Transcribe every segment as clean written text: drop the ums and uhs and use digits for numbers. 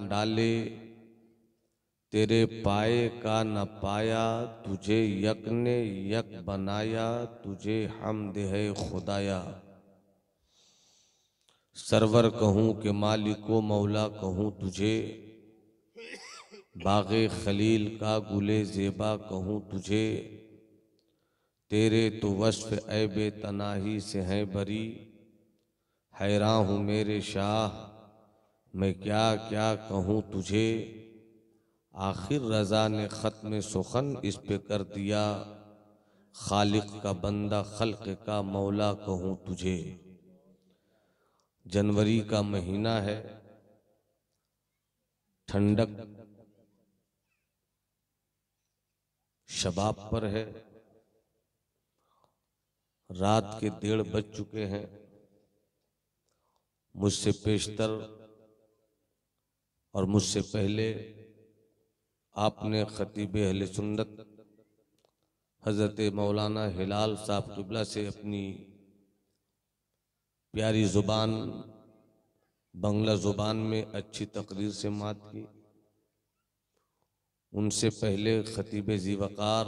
डाले तेरे पाए का न पाया, तुझे यक ने यक बनाया, तुझे हमद है खुदाया। सरवर कहूँ कि मालिको मौला कहूँ तुझे, बाग़े खलील का गुले ज़ेबा कहूँ तुझे। तेरे तो वस्फ़ ऐबे तनाही से हैं बरी, हैरान हूँ मेरे शाह मैं क्या क्या कहूँ तुझे। आखिर रज़ा ने ख़त्म सुखन इस पे कर दिया, खालिक का बंदा खल्क का मौला कहूँ तुझे। जनवरी का महीना है, ठंडक शबाब पर है, रात के 1:30 बज चुके हैं। मुझसे पेशतर और मुझसे पहले आपने खतीब अहले सुन्नत हज़रत मौलाना हिलाल साहब क़िबला से अपनी प्यारी ज़ुबान बंगला ज़ुबान में अच्छी तकरीर से मात की। उनसे पहले खतीब ज़ीवकार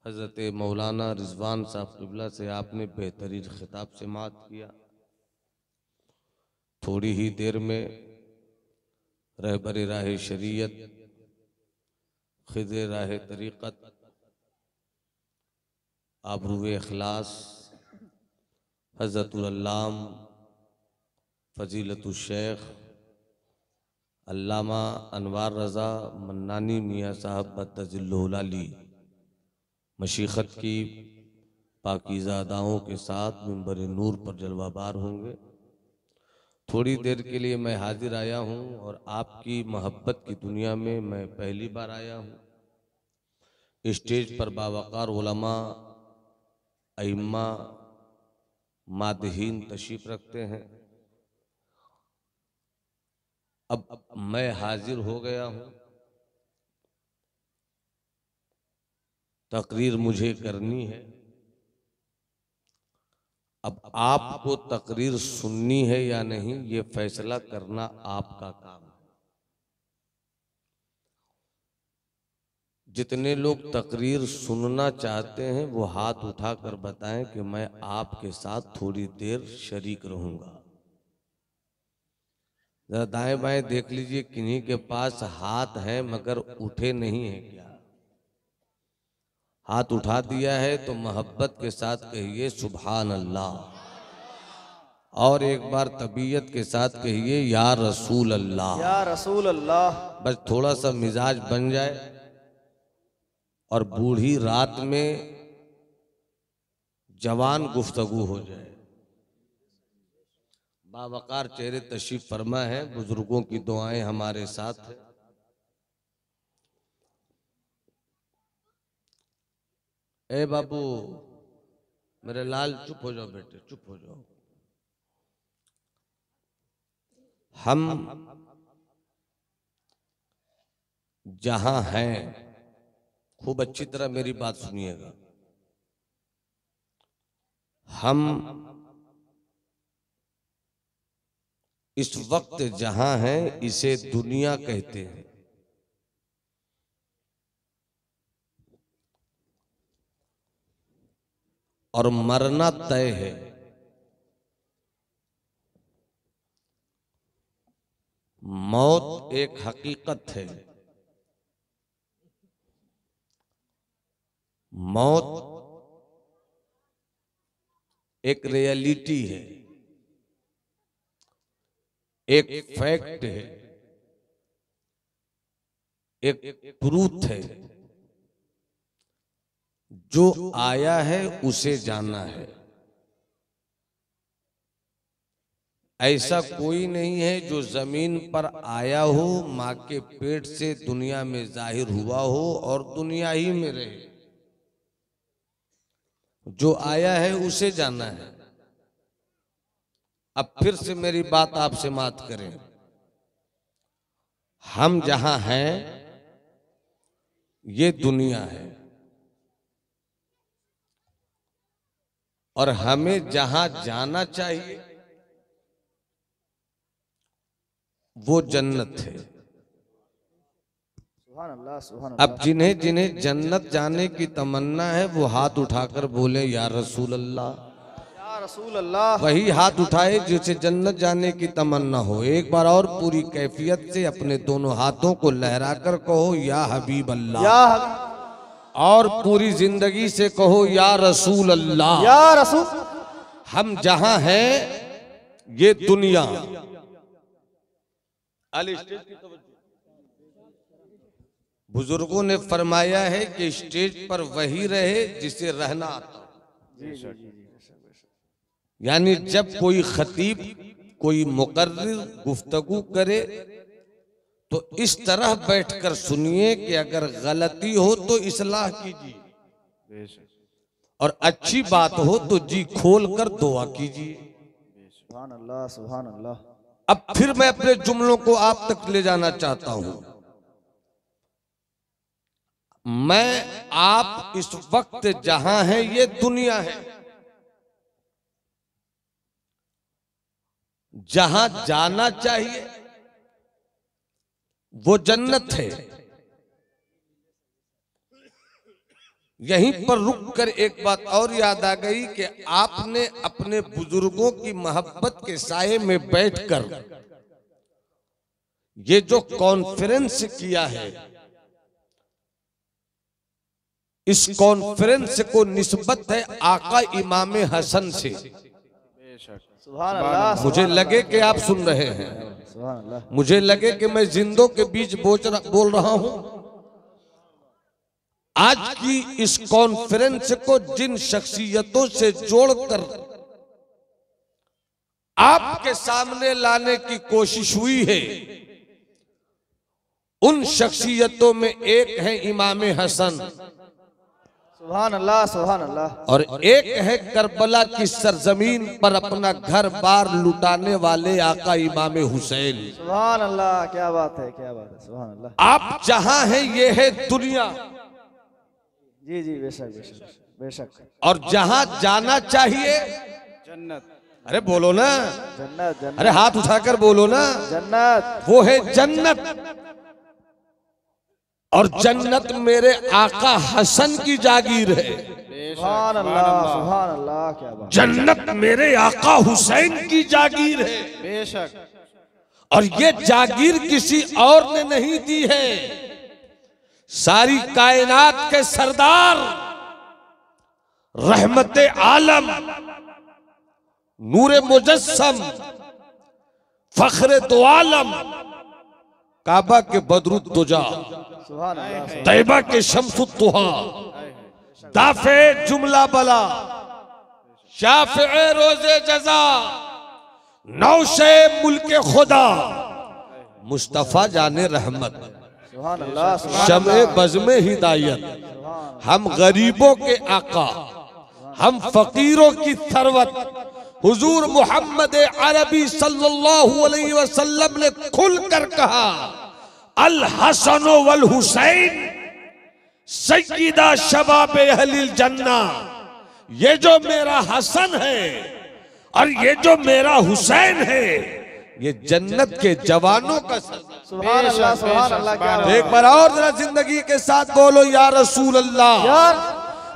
हज़रत मौलाना रिजवान साहब क़िबला से आपने बेहतरीन खिताब से मात किया। थोड़ी ही देर में रहबर राह शरीयत, खिज़े राह तरीक़त, आबरूए इखलास हज़रतुल अल्लाम फ़ज़ीलतुल शेख अल्लामा अनवार रज़ा मन्नानी मियाँ साहब बद्दज़िल्लुहुल आली मशीखत की पाकीज़ा अदाओं के साथ मिंबर नूर पर जलवाबार होंगे। थोड़ी देर के लिए मैं हाजिर आया हूँ और आपकी मोहब्बत की दुनिया में मैं पहली बार आया हूँ। स्टेज पर बावकार उलमा अइम्मा मादहीन तशरीफ रखते हैं। अब मैं हाजिर हो गया हूँ, तकरीर मुझे करनी है। अब आपको तकरीर सुननी है या नहीं ये फैसला करना आपका काम है। जितने लोग तकरीर सुनना चाहते हैं वो हाथ उठाकर बताएं कि मैं आपके साथ थोड़ी देर शरीक रहूंगा। जरा दाएं बाएं देख लीजिए, किन्हीं के पास हाथ है मगर उठे नहीं है क्या? हाथ उठा दिया है तो मोहब्बत के साथ कहिए सुभान अल्लाह, और एक बार तबीयत के साथ कहिए या रसूल अल्लाह। या रसूल अल्लाह। बस थोड़ा सा मिजाज बन जाए और बूढ़ी रात में जवान गुफ्तगू हो जाए। बावकार चेहरे तशरीफ फरमा है, बुजुर्गों की दुआएं हमारे साथ है। ए बाबू मेरे लाल चुप हो जाओ बेटे, चुप हो जाओ। हम जहां हैं, खूब अच्छी तरह मेरी बात सुनिएगा, हम इस वक्त जहां हैं इसे दुनिया कहते हैं। और मरना तय है। मौत एक हकीकत है। मौत एक रियलिटी है, एक फैक्ट है, एक ट्रूथ है। जो आया है उसे जाना है। ऐसा कोई नहीं है जो जमीन पर आया हो, माँ के पेट से दुनिया में जाहिर हुआ हो और दुनिया ही में रहे। जो आया है उसे जाना है। अब फिर से मेरी बात आपसे मात करें, हम जहां हैं ये दुनिया है और हमें जहां जाना चाहिए वो जन्नत है। सुभान अल्लाह, सुभान अल्लाह। अब जिन्हें जिन्हें जन्नत जाने की तमन्ना है वो हाथ उठाकर बोले या रसूल अल्लाह। या रसूल अल्लाह। वही हाथ उठाए जिसे जन्नत जाने की तमन्ना हो। एक बार और पूरी कैफियत से अपने दोनों हाथों को लहराकर कहो या हबीब अल्लाह। या हबीब। और पूरी जिंदगी से कहो या रसूल अल्लाह। या रसूल। हम जहां हैं ये दुनिया। बुजुर्गों ने फरमाया है कि स्टेज पर वही रहे जिसे रहना आता। यानी जब कोई खतीब कोई मुकर्रिर गुफ्तगू करे तो इस तरह बैठकर सुनिए कि अगर गलती हो तो इस्लाह कीजिए और अच्छी बात हो तो जी खोल कर दुआ कीजिए। सुभान अल्लाह, सुभान अल्लाह। अब फिर मैं अपने जुमलों को आप तक ले जाना चाहता हूं। मैं आप इस वक्त जहां हैं ये दुनिया है। जहां जाना चाहिए वो जन्नत है। यहीं पर रुक कर एक बात और याद आ गई कि आपने अपने बुजुर्गों की मोहब्बत के साये में बैठकर ये जो कॉन्फ्रेंस किया है, इस कॉन्फ्रेंस को निस्बत है आका इमाम हसन से। सुभान अल्लाह। मुझे लगे कि आप सुन रहे हैं, सुभान अल्लाह। मुझे लगे कि मैं जिंदों के बीच बोल रहा हूं। आज की इस कॉन्फ्रेंस को जिन शख्सियतों से जोड़कर आपके सामने लाने की कोशिश हुई है, उन शख्सियतों में एक है इमाम हसन, सुभान अल्लाह, सुभान अल्लाह। और एक है करबला की सरजमीन पर अपना घर बार लुटाने वाले आका इमाम हुसैन। सुभान अल्लाह, क्या बात है, क्या बात है। सुभान अल्लाह। आप जहां हैं ये है दुनिया। जी जी, बेशक बेशक बेशक। और जहां जाना चाहिए जन्नत। अरे बोलो ना, जन्नत, जन्नत। अरे हाथ उठाकर बोलो ना, जन्नत। वो है जन्नत। और जन्नत मेरे आका हसन की जागीर है। सुभान अल्लाह, सुभान अल्लाह, क्या बात। जन्नत मेरे आका हुसैन की जागीर है। बेशक। और ये जागीर किसी और ने नहीं दी है, सारी कायनात के सरदार रहमत आलम नूरे मुजस्सम फख्रे दो आलम काबा के बदरुद्दुजा सुभान अल्लाह। तैयबा के शम्सुद्दुहा दाफे जुमला बला शाफ़िए रोज़े जज़ा नौशे मुल्के खुदा मुस्तफा जाने रहमत सुभान अल्लाह, सुभान शमे बज़्मे हिदायत। हम गरीबों के आका, हम फकीरों की थरवत हुजूर मोहम्मद अरबी सल्लल्लाहु अलैहि वसल्लम ने खुलकर कहा अल हसन वल हुसैन सय्यदा शबाब अहलिल जन्ना। ये जो मेरा हसन है और ये जो मेरा हुसैन है ये जन्नत के जवानों का सरदार। सुभान अल्लाह, सुभान अल्लाह, क्या बात। एक बार और जरा जिंदगी के साथ बोलो या रसूल अल्लाह। यार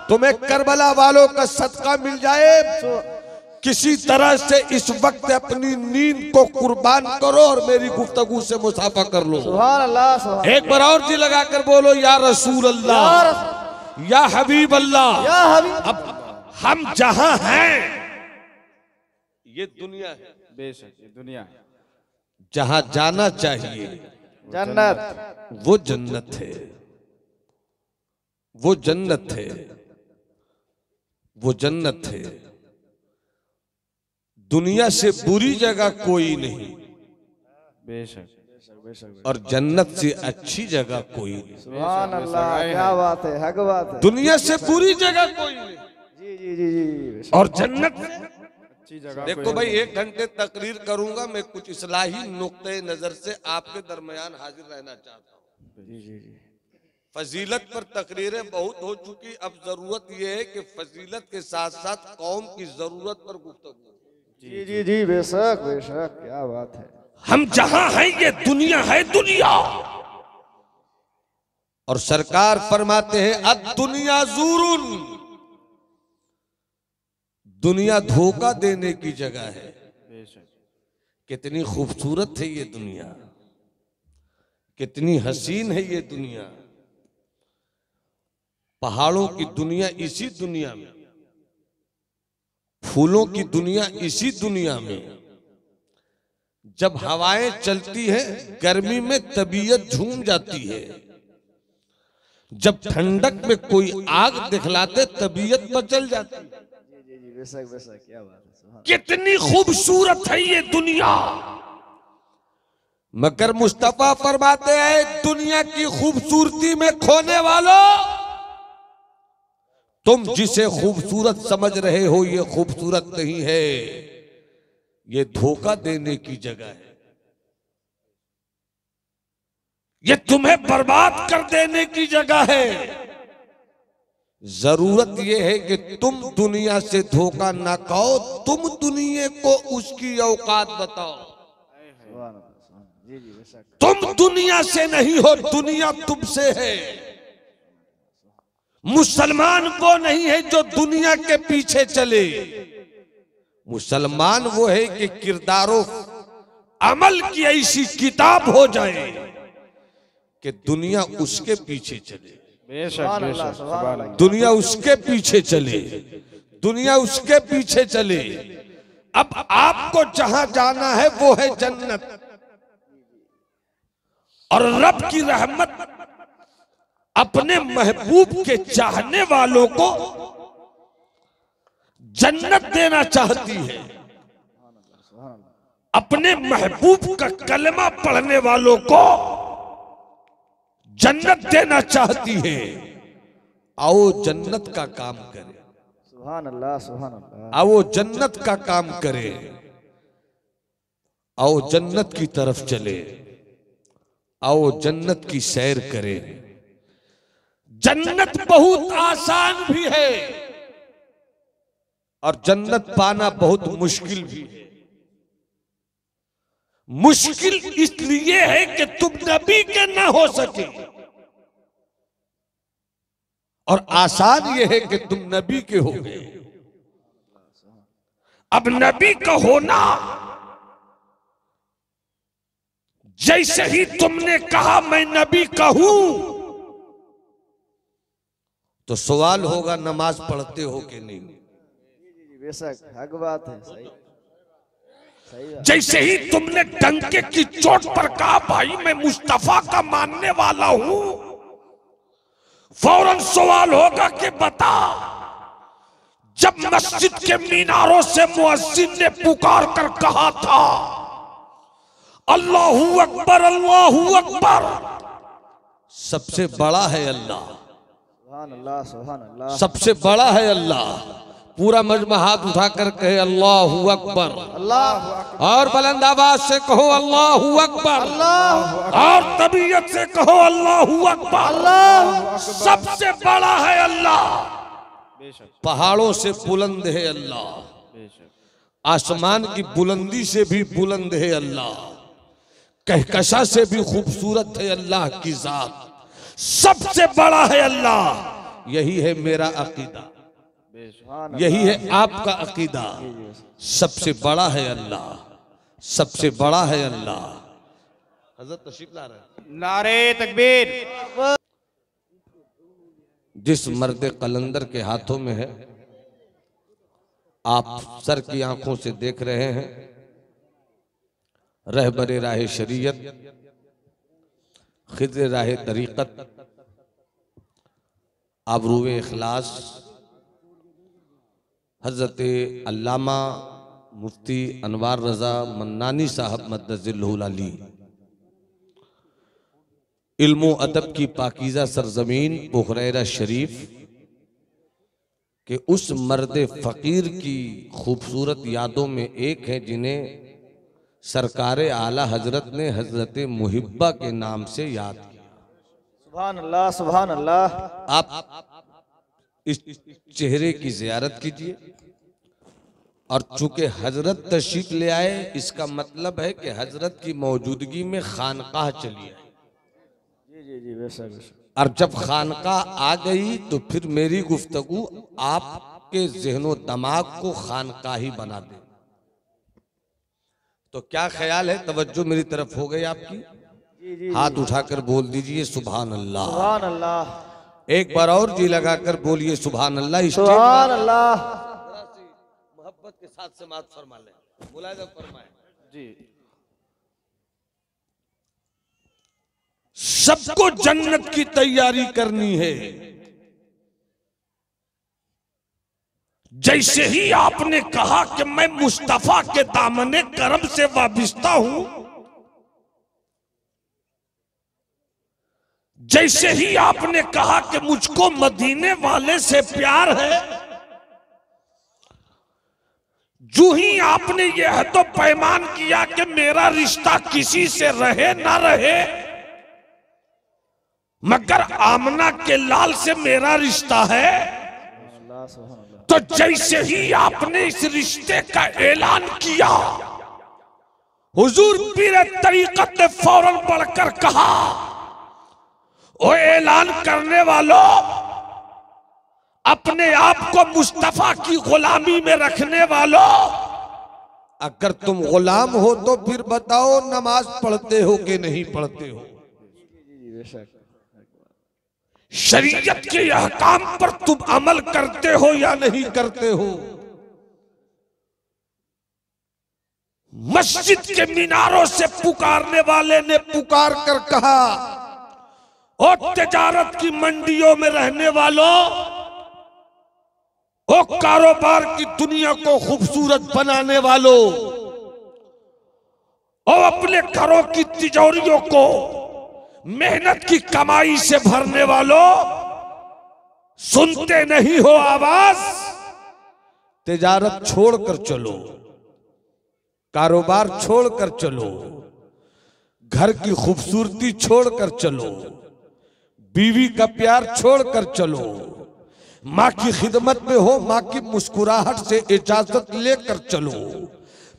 तुम्हें करबला वालों का सदका मिल जाए, किसी तरह से इस वक्त अपनी नींद को कुर्बान करो और मेरी गुफ्तगू से मुसाफा कर लो। सुभान अल्लाह, सुभान। एक बार और जी लगाकर बोलो या रसूल अल्लाह, या हबीब अल्लाह। या हबीब। अब हम जहां हैं ये दुनिया है। बेशक, ये दुनिया है। जहां जाना चाहिए जन्नत। वो जन्नत है, वो जन्नत है, वो जन्नत है। दुनिया से बुरी जगह कोई नहीं, बेशक बेशक। और जन्नत से अच्छी जगह कोई नहीं। सुभान अल्लाह, क्या बात है, हक बात है। दुनिया से बुरी जगह कोई नहीं जी जी जी जी। और जन्नत अच्छी जगह। देखो भाई, 1 घंटे तकरीर करूंगा मैं, कुछ इस्लाही नुक्ते नजर से आपके दरमियान हाजिर रहना चाहता हूँ। जी जी जी। फजीलत पर तकरीरें बहुत हो चुकी, अब जरूरत यह है कि फजीलत के साथ साथ कौम की जरूरत पर गुफ्तगू। जी जी जी, बेशक बेशक, क्या बात है। हम जहां हैं ये दुनिया है दुनिया। और सरकार फरमाते हैं अद दुनिया ज़ूरुन, दुनिया धोखा देने की जगह है। कितनी खूबसूरत है ये दुनिया, कितनी हसीन है ये दुनिया। पहाड़ों की दुनिया इसी दुनिया में, फूलों की दुनिया इसी दुनिया में। जब हवाएं चलती है गर्मी में तबीयत झूम जाती है, जब ठंडक में कोई आग दिखलाते तबीयत बचल जाती है। जी जी बेशक बेशक, क्या बात है, सुभान कितनी खूबसूरत है ये दुनिया। मगर मुस्तफा फरमाते हैं दुनिया की खूबसूरती में खोने वालों, तुम जिसे खूबसूरत समझ रहे हो ये खूबसूरत नहीं है, ये धोखा देने की जगह है। ये तुम्हें बर्बाद कर देने की जगह है। जरूरत यह है कि तुम दुनिया से धोखा ना खाओ, तुम दुनिया को उसकी औकात बताओ। सुभान अल्लाह, सुभान, जी जी बेशक। तुम दुनिया से नहीं हो, दुनिया तुमसे है। मुसलमान वो नहीं है जो दुनिया के पीछे चले। मुसलमान वो है कि किरदारों अमल की ऐसी किताब हो जाए कि दुनिया उसके पीछे चले। बेशक बेशक, सुभान अल्लाह। दुनिया उसके पीछे चले, दुनिया उसके पीछे चले। अब आपको जहां जाना है वो है जन्नत। और रब की रहमत अपने महबूब के चाहने वालों को जन्नत देना चाहती है। अपने महबूब का कलमा पढ़ने वालों को जन्नत देना चाहती है। आओ जन्नत का काम करें, सुभान अल्लाह, सुभान अल्लाह। आओ जन्नत का काम करें, आओ जन्नत की तरफ चले, आओ जन्नत की सैर करें। जन्नत बहुत आसान भी है और जन्नत पाना बहुत मुश्किल भी है। मुश्किल इसलिए है कि तुम नबी के ना हो सके, और आसान यह है कि तुम नबी के हो गए। अब नबी का होना, जैसे ही तुमने कहा मैं नबी का हूं, तो सवाल होगा नमाज पढ़ते हो कि नहीं। बेशक हक बात है, सही सही बात। जैसे ही तुमने डंके की चोट पर कहा भाई मैं मुस्तफा का मानने वाला हूं, फौरन सवाल होगा कि बता, जब मस्जिद के मीनारों से मुअज्जिन ने पुकार कर कहा था अल्लाहू अकबर अल्लाहू अकबर, सबसे बड़ा है अल्लाह, सुभान अल्लाह, सुभान अल्लाह। सबसे बड़ा है अल्लाह। पूरा मजमा हाथ उठाकर कहे अल्लाहू अकबर, अल्लाह और बुलंद आवाज से कहो अल्लाहू अकबर, और तबीयत से कहो अल्लाहू अकबर। सबसे बड़ा है अल्लाह, पहाड़ों से बुलंद है अल्लाह, आसमान की बुलंदी से भी बुलंद है अल्लाह, कहकशा से भी खूबसूरत है अल्लाह की जात, सबसे बड़ा है अल्लाह। यही है मेरा अकीदा, यही है आपका अकीदा। सबसे बड़ा है अल्लाह, सबसे बड़ा है अल्लाह। हज़रत तशरीफ ला रहे हैं। नारे तकबीर। जिस मर्द कलंदर के हाथों में है, आप सर की आंखों से देख रहे हैं, रहबरे राह शरीयत, खिज़्र राह तरीक़त, आबरूए इखलास, हज़रत अल्लामा मुफ्ती अनवार रज़ा मन्नानी साहब मद्दज़िल्लहुल अली, इल्म अदब की पाकीज़ा सरजमीन बुखरैरा शरीफ के उस मर्द फ़कीर की खूबसूरत यादों में एक है जिन्हें सरकार आला हजरत ने हजरत मुहिब्बा के नाम से याद किया। सुभान अल्लाह, सुभान अल्लाह। आप इस चेहरे की ज़ियारत कीजिए और चूंकि हजरत तशरीफ ले आए, इसका मतलब है कि हजरत की मौजूदगी में खानकाह चली आई। जी जी जी, बेशक बेशक। और जब खानकाह आ गई तो फिर मेरी गुफ्तगू आपके ज़हनो दिमाग को खानकाही बना दे। तो क्या ख्याल है? तवज्जो मेरी तरफ हो गई आपकी? जी जी, हाथ उठाकर बोल दीजिए सुभान अल्लाह। सुभान अल्लाह। एक बार और जी लगाकर बोलिए सुभान अल्लाह। सुभान अल्लाह। मोहब्बत के साथ समाअत फरमा ले, मुलाहिजा फरमाए जी। सबको जन्नत की तैयारी करनी है। जैसे ही आपने कहा कि मैं मुस्तफा के दामने करम से वाबिस्ता हूं, जैसे ही आपने कहा कि मुझको मदीने वाले से प्यार है, जो ही आपने यह तो पैमान किया कि मेरा रिश्ता किसी से रहे ना रहे, मगर आमना के लाल से मेरा रिश्ता है। अल्लाह सुभान अल्लाह। तो जैसे ही आपने इस रिश्ते का ऐलान किया, हुजूर पीर तरीकत ने फौरन बढ़कर कहा, ओ ऐलान करने वालों, अपने आप को मुस्तफा की गुलामी में रखने वालों, अगर तुम गुलाम हो तो फिर बताओ नमाज पढ़ते हो कि नहीं पढ़ते हो? जी बेशक। शरीयत के अहकाम पर तुम अमल करते हो या नहीं करते हो? मस्जिद के मीनारों से पुकारने वाले ने पुकार कर कहा, ओ तिजारत की मंडियों में रहने वालों, ओ कारोबार की दुनिया को खूबसूरत बनाने वालों, ओ अपने घरों की तिजोरियों को मेहनत की कमाई से भरने वालों, सुनते नहीं हो आवाज? तिजारत छोड़कर चलो, कारोबार छोड़कर चलो, घर की खूबसूरती छोड़कर चलो, बीवी का प्यार छोड़कर चलो, माँ की खिदमत में हो, माँ की मुस्कुराहट से इजाजत लेकर चलो,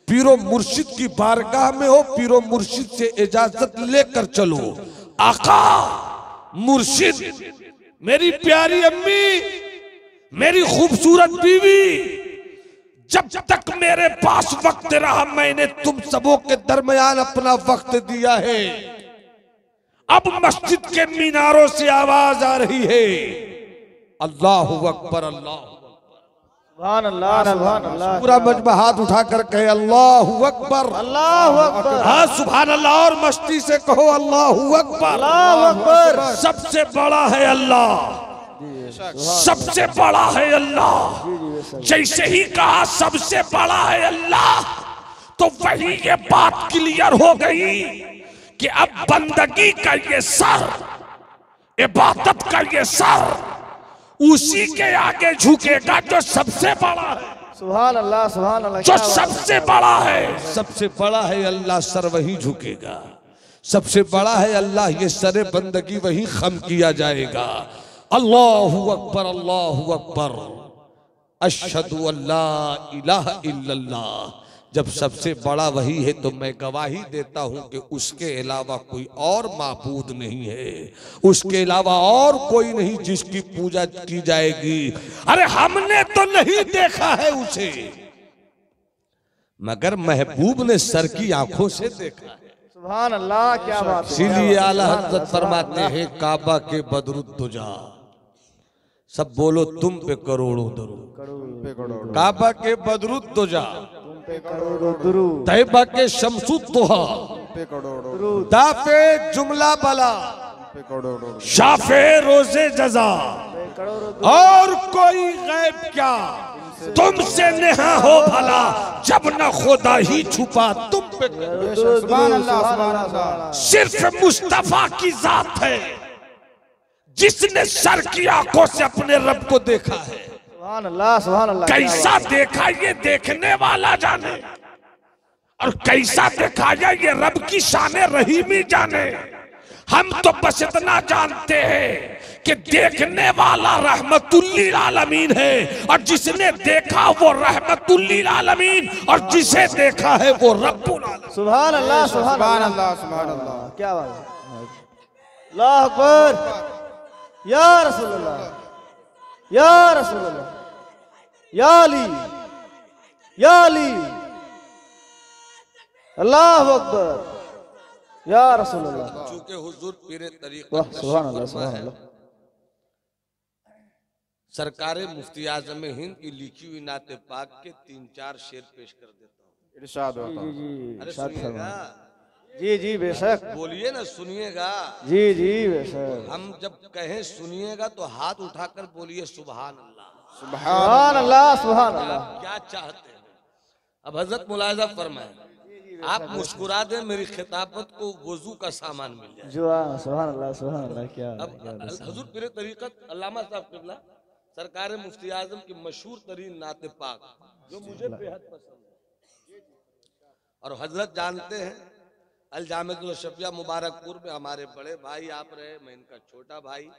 पीरो मुर्शिद की बारगाह में हो, पीरो मुर्शिद से इजाजत लेकर चलो। आका मुर्शिद, मेरी प्यारी अम्मी, मेरी खूबसूरत बीवी, जब तक मेरे पास वक्त रहा मैंने तुम सबों के दरमियान अपना वक्त दिया है। अब मस्जिद के मीनारों से आवाज आ रही है, अल्लाहु अकबर, अल्लाहु सुभान अल्लाह, सुभान अल्लाह। पूरा मजमा हाथ उठाकर कहे अल्लाहु अकबर, अल्लाहु अकबर। हाँ सुभान अल्लाह, और मस्ती से कहो अल्लाहु अकबर, अल्लाहु अकबर। सबसे बड़ा है अल्लाह, सबसे बड़ा है अल्लाह। जैसे ही कहा सबसे बड़ा है अल्लाह, तो वही ये बात क्लियर हो गई कि अब बंदगी का ये सर, इबादत का ये सर उसी के आगे झुकेगा जो सबसे बड़ा है। सुभान अल्लाह, सुभान अल्लाह। जो सबसे बड़ा है, सबसे बड़ा है अल्लाह, सर वही झुकेगा। सबसे बड़ा है अल्लाह, ये सरे बंदगी वही खम किया जाएगा। अल्लाहु अकबर, अल्लाहु अकबर, अशहदु अल्ला इलाहा इल्लल्लाह। जब सबसे बड़ा वही है तो मैं गवाही देता हूं कि उसके अलावा कोई और माबूद नहीं है, उसके अलावा और कोई नहीं जिसकी पूजा की जाएगी। अरे हमने तो नहीं देखा है उसे, मगर महबूब ने सर की आंखों से देखा है। सुभान अल्लाह, क्या बात है। इसीलिए आला हज़रत फरमाते हैं, काबा के बदरुद्दुजा, सब बोलो तुम पे करोड़ों दरूद। काबा के बदरुद्दुजा, तैबा के शमसुद्दुहा, दाफे जुमला बला, शाफे रोजे जजा, और कोई गैब क्या तुमसे नेहा हो भला, जब न खुदा ही छुपा तुम पे। सिर्फ मुस्तफा की जात है जिसने सर की आंखों से अपने रब को देखा है। सुभान अल्लाह, सुभान अल्लाह। कैसा देखा ये देखने वाला जाने, और कैसा देखा ये रब की शान रहीमी जाने। हम तो बस इतना जानते हैं कि देखने वाला रहमतुल्लिल आलमीन है, और जिसने देखा वो रहमतुल्लिल आलमीन, और जिसे देखा है वो रब्बुल आलमीन। सुभान अल्लाह, सुभान अल्लाह, सुभान अल्लाह। क्या बात है, अल्लाह अकबर, या रसूल अल्लाह, या रसूल अल्लाह, या अली, या अली, अल्लाह अकबर, या रसूल अल्लाह। चूंकि हुजूर पीरे तरीक़त वाह, सुभान अल्लाह, सुभान अल्लाह। सरकार मुफ्ती आज़म हिंद की लिखी हुई नाते पाक के 3-4 शेर पेश कर देता हूँ। इरशाद जी होता। जी अरे इरशाद सुनिएगा, फरमाएं। जी जी बेशक, बोलिए ना, सुनिएगा। जी जी बेशक। हम जब कहें सुनिएगा तो हाथ उठाकर बोलिए सुभान अल्लाह। सुभान अल्लाह, सुभान अल्लाह। आप क्या चाहते हैं? अब हजरत मुलाहिजा फरमाएं, आप मुस्कुरा दें, मेरी खिताबत को वजू का सामान मिल जाए। सुभान अल्लाह, सुभान अल्लाह। क्या अब हुजूर पीरे तरीक़त अल्लामा साहब क़िबला सरकार मुफ्ती आज़म की मशहूर तरीन नाते पाक, जो मुझे बेहद पसंद है, और हजरत जानते हैं अल जामिअतुल शफिया मुबारकपुर में हमारे बड़े भाई आप रहे, मैं इनका छोटा भाई।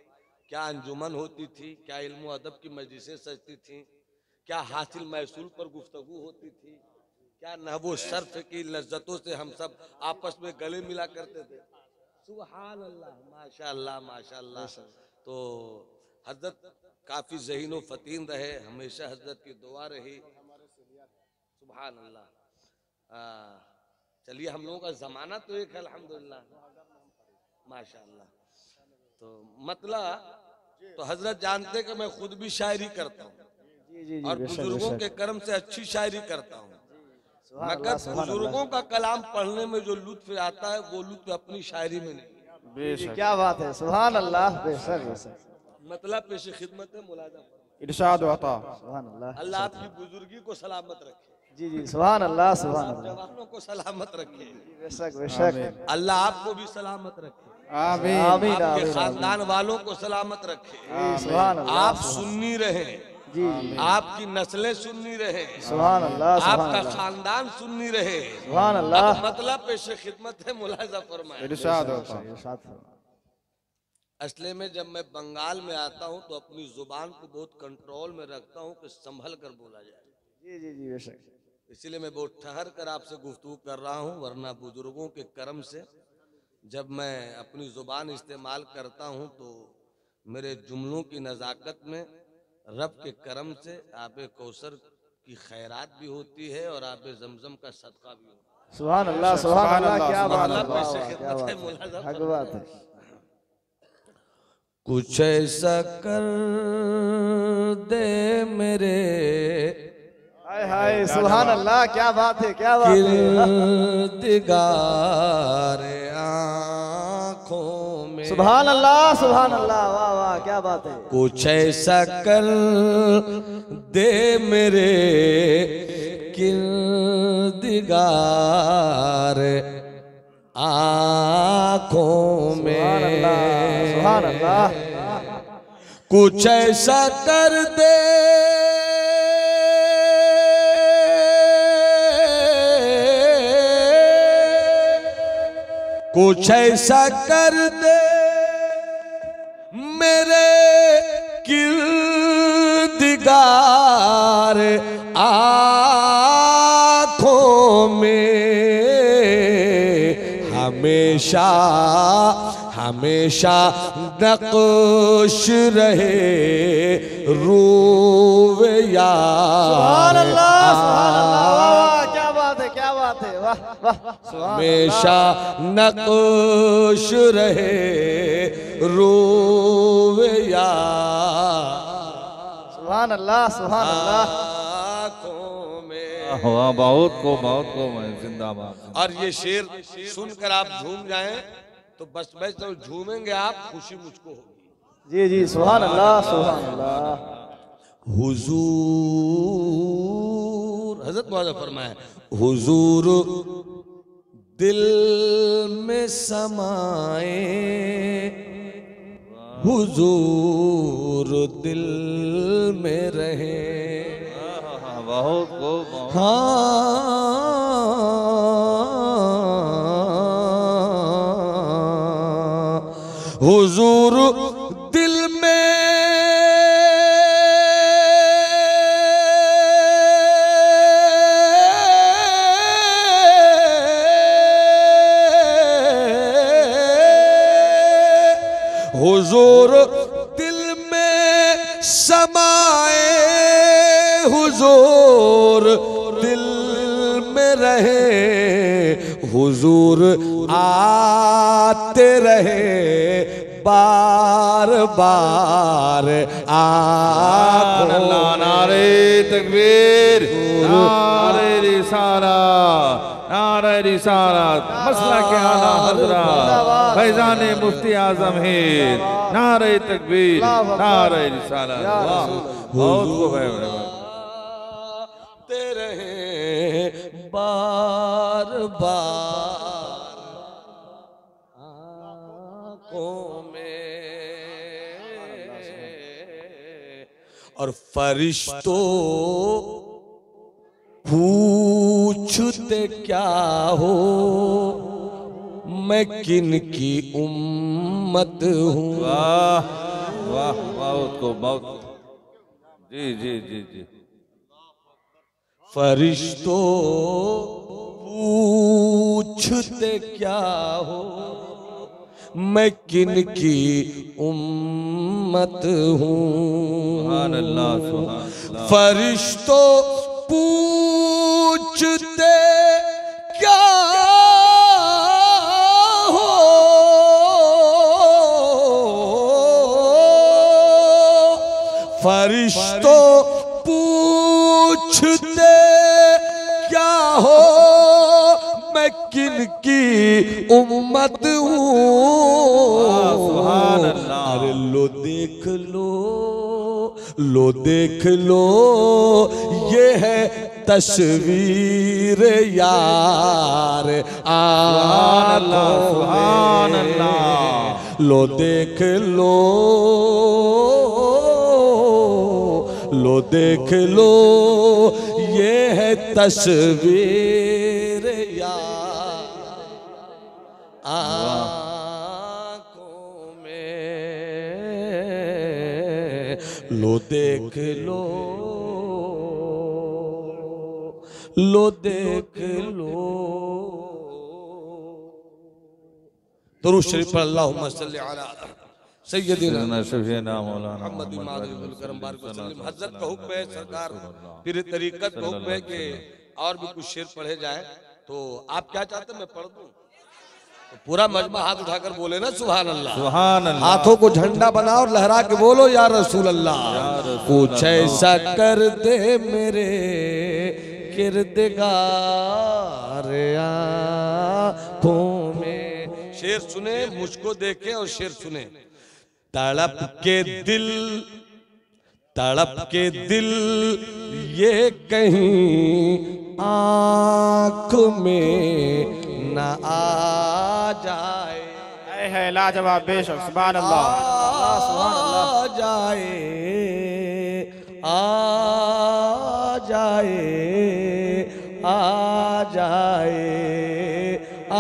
क्या अंजुमन होती थी, क्या इल्म अदब की मजलिसें सजती थी, क्या हासिल महसूल पर गुफ्तगू होती थी, क्या नहवो सर्फ की लज्जतों से हम सब आपस में गले मिला करते थे। सुभान अल्लाह, माशाअल्लाह, माशाअल्लाह। तो हजरत काफी ज़हीन व फतीन रहे, हमेशा हजरत की दुआ रही। सुभान अल्लाह। चलिए, हम लोगों का जमाना तो एक है, अल्हम्दुलिल्लाह, माशाअल्लाह। तो मतलब, तो हजरत जानते कि मैं खुद भी शायरी करता हूँ, और बुजुर्गों के कर्म से अच्छी शायरी करता हूँ, मगर बुजुर्गों का कलाम पढ़ने में जो लुत्फ आता है वो लुत्फ अपनी शायरी में नहीं। क्या बात है, सुभान अल्लाह, बेशक बेशक। मतलब पेश खिदमत है मुलाजा। इरशाद होता। सुभान अल्लाह। अल्लाह आपकी बुजुर्गी को सलामत रखे। जी जी, सुभान अल्लाह, सुभान अल्लाह। जवानों को सलामत रखे। बेशक बेशक। अल्लाह आपको भी सलामत रखे। आमीन। आमीन, आपके आमीन, खानदान वालों को सलामत रखे। सुभान अल्लाह। आप सुन्नी रहे, जी, आपकी नस्लें सुन्नी रहे, सुभान अल्लाह, सुभान आपका अल्लाह, खानदान सुन्नी रहे। सुभान अल्लाह। अब मतलब पेश खिदमत है, मुलाजा फरमाए। इरशाद होता। इरशाद फरमाएं। असले में जब मैं बंगाल में आता हूँ तो अपनी जुबान को बहुत कंट्रोल में रखता हूँ कि संभल कर बोला जाए। जी जी जी बेशक। इसीलिए मैं बहुत ठहर कर आपसे गुफ्तगू कर रहा हूँ, वरना बुजुर्गों के करम से जब मैं अपनी जुबान इस्तेमाल करता हूँ तो मेरे जुमलों की नज़ाकत में रब के करम से आबे कौसर की खैरात भी होती है और आबे जमजम का सदका भी होता है। सुभान अल्लाह, सुभान अल्लाह। क्या बात है, अल्लाह वाह, पेश वाह, क्या खिदमत है, बात मुलाजा है, हक बात है। कुछ ऐसा कर दे मेरे हाय हाय, सुभान अल्लाह, क्या बात है, क्या बात है। किरदिगार आँखों में। सुभान अल्लाह, सुभान अल्लाह, वाह वाह, क्या बात है। कुछ ऐसा कर दे मेरे किरदिगार आँखों में। सुभान अल्लाह, सुभान अल्लाह। कुछ ऐसा कर दे कुछ ऐसा कर दे मेरे किरदिगार आँखों में। हमेशा हमेशा नक्श रहे रूवे यार। सुभान अल्लाह, सुभान अल्लाह, वाह वाह, क्या बात है, क्या बात है, वाह वाह। हमेशा नक्श रहे रूवे यार। सुभान अल्लाह, सुभान अल्लाह। आँखों में। वाह, बहुत को मैं जिंदाबाद। और ये शेर सुनकर आप झूम जाएं तो बस तो झूमेंगे आप, खुशी मुझको होगी। जी जी, सुभान अल्लाह, सुभान अल्लाह। हुजूर, हजरत मौला फरमाए, हुजूर दिल में समाए, हुजूर दिल में रहे। बहुत को हुजूर दिल में हुजूर दिल में समाए, हुजूर दिल में रहे, हुजूर आते रहे बार बार आँखों में। नारे तकबीर, नारे रिसाला, नारे रिसालत, मसला के आला हजरत फैजान मुफ्ती आजम हिंद, नारे तकबीर, नारे रिसालत। वाह, बहुत खूब है। आते रहे बार बार आँखों में, और फरिश्तों पूछते क्या हो, मैं किन की उम्मत हूँ। वाह वाह, बहुत को बहुत। जी जी जी जी। फरिश्तों पूछते क्या हो, मैं किन की उम्मत हूँ। सुभान अल्लाह, सुभान अल्लाह। फरिश्तों पूछते क्या हो, फरिश्तों पूछते क्या हो, मैं किन की उम्मत हूँ। सुभान अल्लाह। अरे लो देख लो, लो देख लो, ये है तस्वीर यार आँखों सुभान में। अल्लाह। लो देख लो, लो देख लो, ये है तस्वीर यार आँखों में। लो देख लो, लो देख लो। दुरूद शरीफ पर अल्लाहुम्मा सल्ली अला सय्यदिना शफीना मौलाना मोहम्मद मादुल करम बारिक वसल्लम। हजरत का हुक्म है, सरकार फिर तरीकत का हुक्म है कि और भी कुछ शेर पढ़े जाए, तो आप क्या चाहते हैं मैं पढ़ दूं? तो पूरा मजमा हाथ उठाकर बोले ना सुभान अल्लाह। सुभान अल्लाह। हाथों को झंडा बनाओ और लहरा के बोलो या रसूल अल्लाह। कुछ ऐसा कर दे मेरे किरदगार आँखों में। शेर सुने, मुझको देखे और शेर सुने। तड़प के दिल, तड़प के दिल ये कहीं आँख में न आ जाए, है लाजवाब बेशक। सुभान अल्लाह, सुभान अल्लाह। आ जाए, आ जाए, आ जाए, आ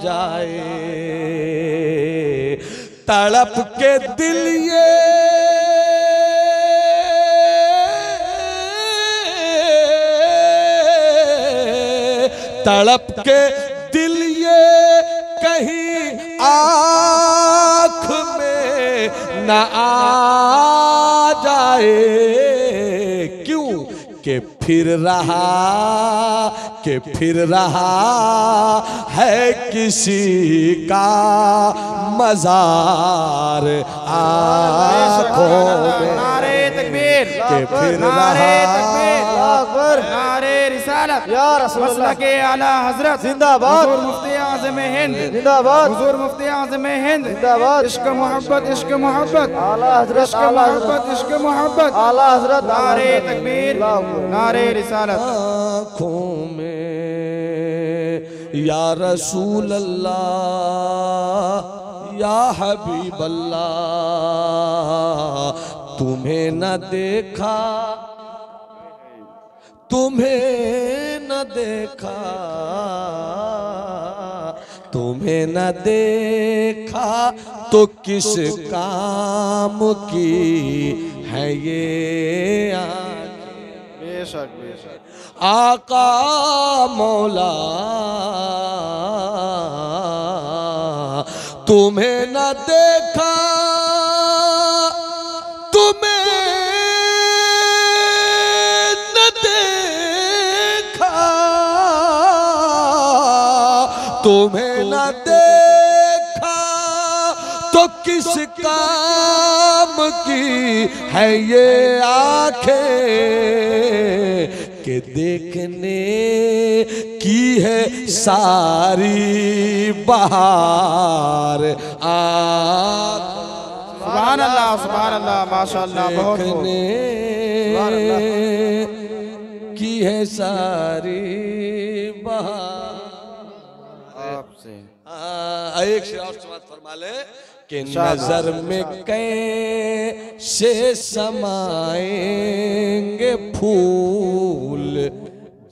जाए। तड़प के दिल ये तड़प के दिल ये कहीं आँख में न आ जाए। क्यों कि फिर रहा है किसी का मजार आँखों में। नारे तकबीर, के फिर नारे रहा तकबीर, नारे रिसालत या रसूल अल्लाह। मसलक आला हजरत जिंदाबाद। हुजूर मुफ्ती आज़म हिंद जिंदाबाद। हुजूर मुफ्ती आज़म हिंद जिंदाबाद। इश्क मोहब्बत, इश्क मोहब्बत, आला हजरत, इश्क आला मोहब्बत, इश्क मोहब्बत। आला हजरत, नारे तकबीर, नारे रिसालत। आँखों में या रसूल अल्लाह, या हबीब अल्लाह। तुम्हें न देखा, तुम्हें न देखा तो तुम्हें न देखा तो किस काम की है ये आँखें। बेशक बेशक। आका मौला तुम्हें न देखा, तुम्हें न देखा, तुम्हें न देखा तो किस काम की है ये आंखें कि देखने की है सारी बहार सुभान अल्लाह सुभान अल्लाह माशाअल्लाह बहुत देखने की है सारी बहार। आपसे एक शेर और समाप्त फरमा ले कि नजर में कैसे समाएंगे फूल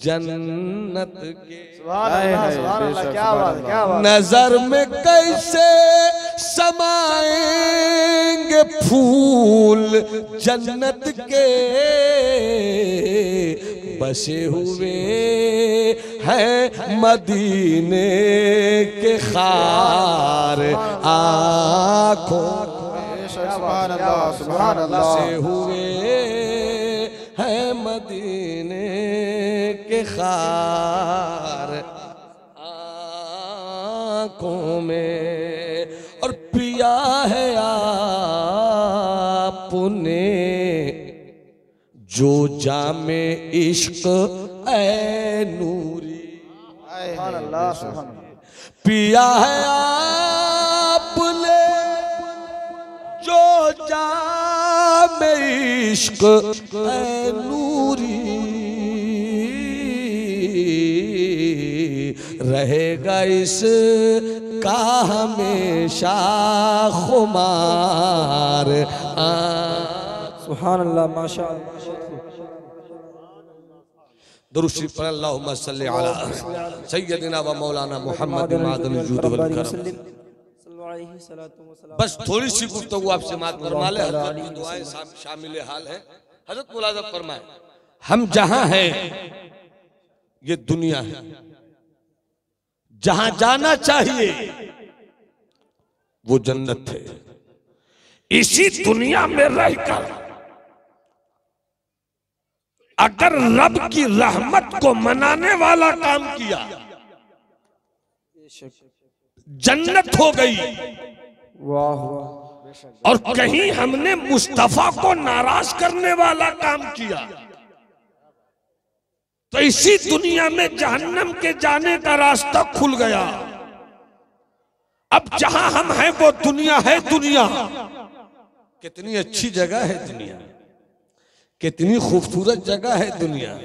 जन्नत के। सुभान अल्लाह क्या बात क्या बात। नजर में कैसे समाएंगे फूल जन्नत के, बसे हुए हैं मदीने के खार आँखों। सुभान अल्लाह सुभान अल्लाह। बसे हुए हैं मदीने के खार आँखों में, और पिया है आपने जो जामे इश्क ऐ नूरी। सुभान अल्लाह सुभान अल्लाह। पिया है आपने जो जामे इश्क ऐ नूरी, रहेगा इसका हमेशा खुमार। सुभान अल्लाह माशाअल्लाह। दुरूद शरीफ पर अल्लाहुम्मा सल्ली अला सय्यदिना व मौलाना मुहम्मद मादल जूद वल करम। बस थोड़ी सी गुफ्तगू आपसे मात फरमा ले। हज़रत की दुआएं शामिल हाल है। हज़रत मुलाज़म फरमाए हम जहां हैं ये दुनिया है, जहां जाना चाहिए वो जन्नत है। इसी दुनिया में रहकर अगर रब की रहमत को मनाने वाला काम किया जन्नत हो गई। वाह वाह। और कहीं हमने मुस्तफा को नाराज करने वाला काम किया तो इसी दुनिया में जहन्नम के जाने का रास्ता खुल गया। अब जहां हम हैं वो दुनिया है। दुनिया कितनी अच्छी जगह है दुनिया, कितनी खूबसूरत जगह है दुनिया,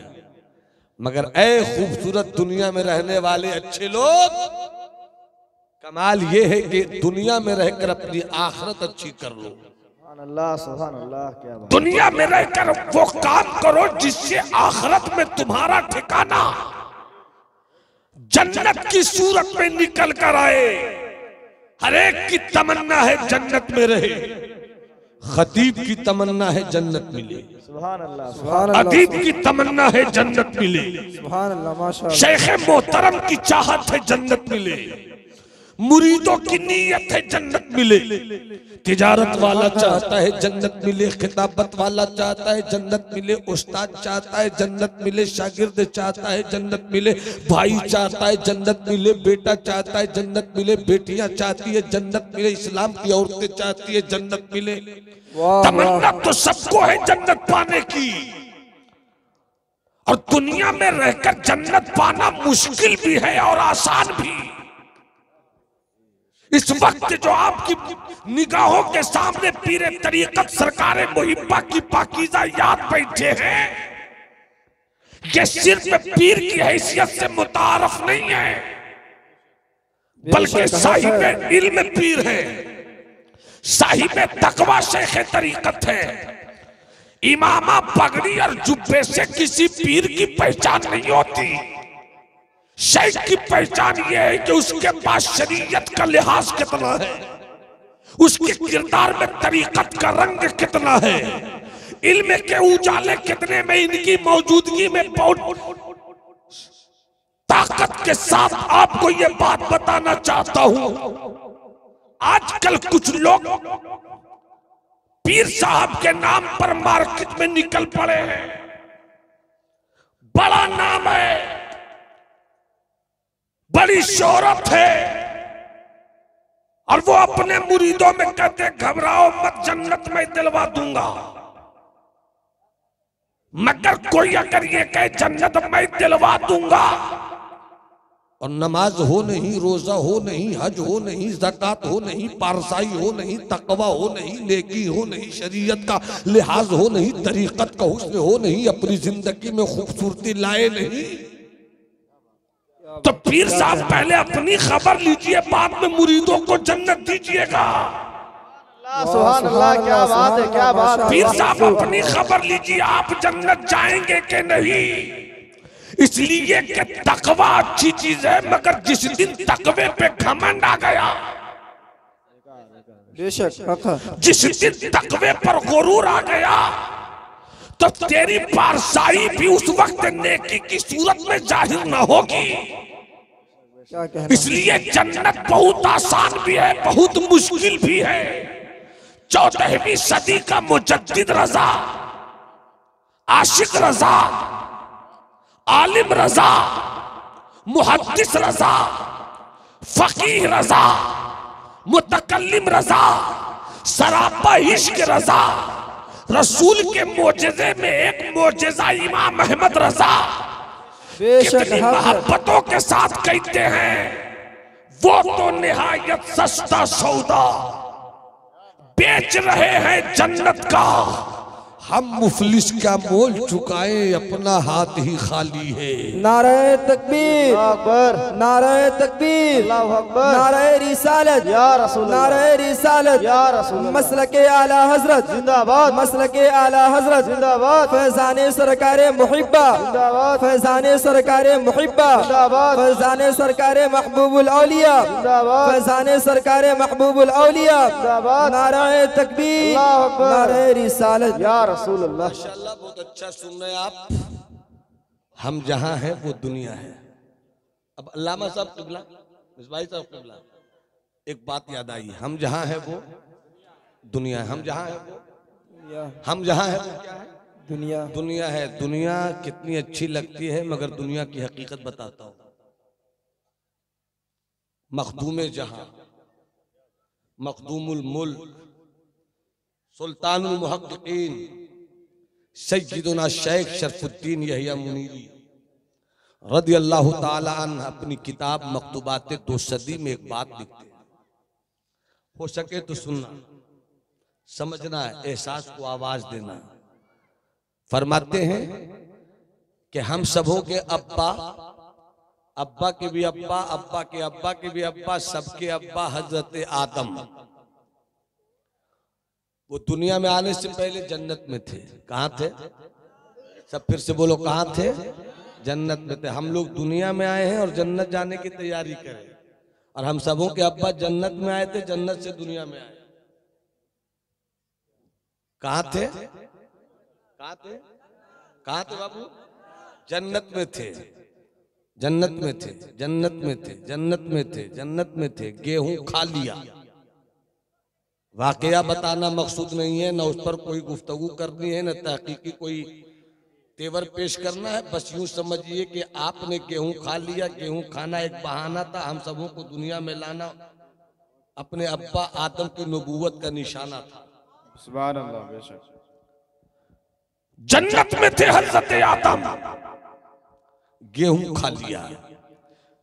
मगर ऐ खूबसूरत दुनिया में रहने वाले अच्छे लोग, कमाल ये है कि दुनिया में रहकर अपनी आखिरत अच्छी कर लो। सुभान अल्लाह सुभान अल्लाह क्या बात। दुनिया में रहकर वो काम करो जिससे आखिरत में तुम्हारा ठिकाना जन्नत की सूरत में निकल कर आए। हर एक की तमन्ना है जन्नत में रहे। खतीब की तमन्ना है जन्नत मिले, सुभान अल्लाह सुभान अल्लाह। अदीब की तमन्ना है जन्नत मिले, सुभान अल्लाह माशाअल्लाह। शेख मोहतरम की चाहत है जन्नत मिले, मुरीदों की नीयत है जन्नत मिले। तिजारत वाला चाहता है जन्नत मिले, खिताबत वाला चाहता है जन्नत मिले, उस्ताद चाहता है जन्नत मिले, शागिर्द चाहता है जन्नत मिले, भाई चाहता है जन्नत मिले, बेटा चाहता है जन्नत मिले, बेटियां चाहती है जन्नत मिले, इस्लाम की औरतें चाहती है जन्नत मिले। तमन्ना तो सबको है जन्नत पाने की, और दुनिया में रहकर जन्नत पाना मुश्किल भी है और आसान भी। इस वक्त जो आपकी निगाहों के सामने पीरे तरीकत सरकारे मुहिब्बा की पाकीज़ा याद बैठे हैं, ये सिर्फ पीर की हैसियत से मुतारफ नहीं है, बल्कि साहिब इल्म पीर है, साहिब तकवा शेख तरीकत है। इमामा पगड़ी और जुब्बे से किसी पीर की पहचान नहीं होती। शेख की पहचान यह है कि उसके पास शरीयत का लिहाज कितना है, उसके किरदार में तरीकत का रंग कितना है, इल्म के उजाले कितने में इनकी मौजूदगी में ताकत के साथ आपको यह बात बताना चाहता हूं। आजकल कुछ लोग पीर साहब के नाम पर मार्केट में निकल पड़े हैं, बड़ा नाम है, बड़ी शोहरत है, और वो अपने मुरीदों में कहते घबराओ मत, जन्नत में दिलवा दूंगा। मगर कोई अगर ये कहे जन्नत में दिलवा दूंगा और नमाज हो नहीं, रोजा हो नहीं, हज हो नहीं, ज़कात हो नहीं, पारसाई हो नहीं, तकवा हो नहीं, नेकी हो नहीं, शरीयत का लिहाज हो नहीं, तरीकत का हुस्न हो नहीं, अपनी जिंदगी में खूबसूरती लाए नहीं, तो पीर साहब पहले अपनी खबर लीजिए, बाद में मुरीदों को जन्नत दीजिएगा। सुभान अल्लाह, क्या बात है, क्या बात है। पीर साहब अपनी खबर लीजिए, आप जन्नत जाएंगे कि नहीं। इसलिए कि तकवा अच्छी चीज है, मगर जिस दिन तकवे पे घमंड आ गया, बेशक जिस दिन तकवे पर गुरूर आ गया, तो तेरी पारसाई भी उस वक्त नेकी की सूरत में जाहिर न होगी। इसलिए जन्नत बहुत आसान भी है, बहुत मुश्किल भी है। 14वीं सदी का मुजद्दिद रजा, आशिक रजा, आलिम रजा, मुहद्दिस रजा, फकीह रजा, मुतकल्लिम रजा, सरापा इश्क रजा, रसूल के मोजेजे में एक मोजेजा इमाम अहमद रजा कितनी मोहब्बतों के साथ कहते हैं, वो तो निहायत सस्ता सौदा बेच रहे हैं जन्नत का, हम मुफलिस का मोल चुकाए, अपना हाथ ही खाली है। नारे तकबीर, अकबर, नारे तकबीर, अल्लाहु अकबर, नारे रिसालत या रसूल, नारे रिसालत या रसूल, मसलके आला हजरत जिंदाबाद, मसलके आला हजरत जिंदाबाद, फैजाने सरकारे मुहिब्बा जिंदाबाद, फैजाने सरकारे मुहिब्बा जिंदाबाद, फैजाने सरकारे महबूबुल औलिया जिंदाबाद, फैजाने सरकारे महबूबुल औलिया जिंदाबाद, नारे तकबीर, अल्लाहु अकबर, नारे रिसालत या माशाअल्लाह, बहुत अच्छा सुन रहे हैं आप। हम जहां हैं वो दुनिया है। अब अल्लामा साहब किबला, मिसबाही साहब किबला, एक बात याद आई, हम जहां हैं वो दुनिया है, हम जहां हैं वो, हम जहां हैं वो क्या है? दुनिया, दुनिया है। दुनिया कितनी अच्छी लगती है, मगर दुनिया की हकीकत बताता हूं। मखदूम जहां, मखदूमुल मुल्क, सुल्तानुल मुहक्किकीन सैयदुना शेख शरफुद्दीन यहिया मुनीरी रदी अल्लाह ताला अन्हु अपनी किताब मकतूबात 2 सदी में एक बात लिखते हैं, हो सके तो सुनना, समझना, एहसास को आवाज देना। फरमाते हैं कि हम सबों के अब्बा, अब्बा के भी अब्बा, अब्बा के अब्बा के भी अब्बा, सबके अब्बा हजरत आदम, वो दुनिया में आने से पहले जन्नत में थे। कहाँ थे? सब फिर से बोलो, कहाँ थे? जन्नत में थे। हम लोग दुनिया में आए हैं और जन्नत जाने की तैयारी करें, और हम सबों के अब्बा जन्नत में आए थे, जन्नत से दुनिया में आए। कहाँ थे? कहाँ थे? कहाँ थे बाबू? जन्नत में थे, जन्नत में थे, जन्नत में थे, जन्नत में थे, जन्नत में थे। गेहूं खा लिया। वाकया बताना मकसूद नहीं है, न उस पर कोई गुफ्तगू करनी है, न तहकीकी कोई तेवर पेश करना है। बस यूं समझिए कि आपने गेहूं खा लिया। गेहूं खाना एक बहाना था, हम सबों को दुनिया में लाना अपने अब्बा आदम की नबूवत का निशाना था। सुभान अल्लाह, बेशक जन्नत में थे हजरत आदम, गेहूं खा लिया।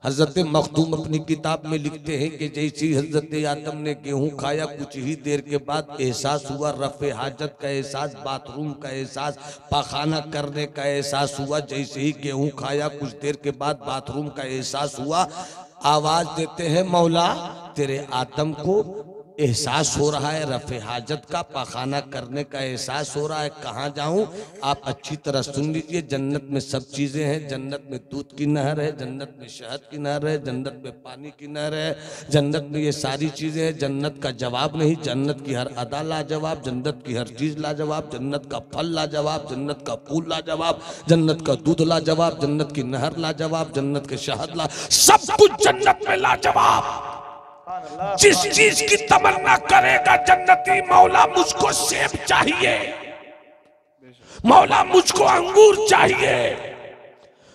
हजरत मखदूम अपनी किताब में लिखते हैं कि जैसी हजरत आदम ने गेहूं खाया, कुछ ही देर के बाद एहसास हुआ, रफ़े हाजत का एहसास, बाथरूम का एहसास, पाखाना करने का एहसास हुआ। जैसे ही गेहूं खाया, कुछ देर के बाद बाथरूम का एहसास हुआ। आवाज देते हैं, मौला तेरे आदम को एहसास हो रहा है, रफ़े हाजत का, पाखाना करने का एहसास हो रहा है। कहाँ जाऊं? आप अच्छी तरह सुन लीजिए। जन्नत में सब चीज़ें हैं। जन्नत में दूध की नहर है, जन्नत में शहद की नहर है, जन्नत में पानी की नहर है, जन्नत में ये सारी चीज़ें हैं। जन्नत का जवाब नहीं, जन्नत की हर अदा लाजवाब, जन्नत की हर चीज़ लाजवाब, जन्नत का फल लाजवाब, जन्नत का फूल लाजवाब, जन्नत का दूध लाजवाब, जन्नत की नहर लाजवाब, जन्नत के शहद ला, सब कुछ जन्नत में लाजवाब। जिस चीज की तमन्ना करेगा जन्नती, मौला मुझको सेब चाहिए, मौला मुझको अंगूर चाहिए,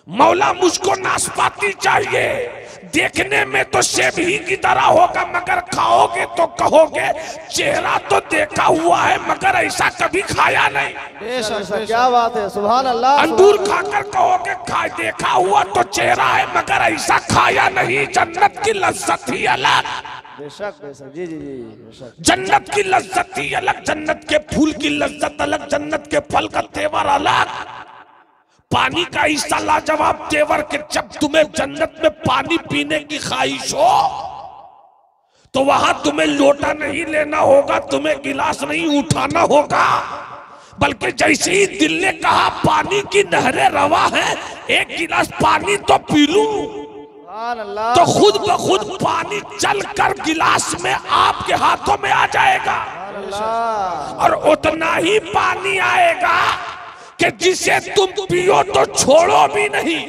मौला मुझको नाशपाती चाहिए। देखने में तो सेब ही की तरह होगा, मगर खाओगे तो कहोगे चेहरा तो देखा हुआ है मगर ऐसा कभी खाया नहीं। बेशक, क्या बात है, सुभान अल्लाह। अंगूर खाकर कहोगे खा देखा हुआ तो चेहरा है मगर ऐसा खाया नहीं। जन्नत की लज्जत ही अलग। बेशक बेशक, जी जी जी, बेशक। जन्नत की लज्जत ही अलग, जन्नत के फूल की लज्जत अलग, जन्नत के फल का तेवर अलग, पानी का हिस्सा लाजवाब तेवर के। जब तुम्हें जन्नत में पानी पीने की ख्वाहिश हो तो वहां तुम्हें लोटा नहीं लेना होगा, तुम्हें गिलास नहीं उठाना होगा, बल्कि जैसे ही दिल ने कहा पानी की नहरें रवा है, एक गिलास पानी तो पी लूं, तो खुद ब खुद पानी चलकर गिलास में आपके हाथों में आ जाएगा। और उतना ही पानी आएगा कि जिसे तुम पियो तो छोड़ो भी नहीं,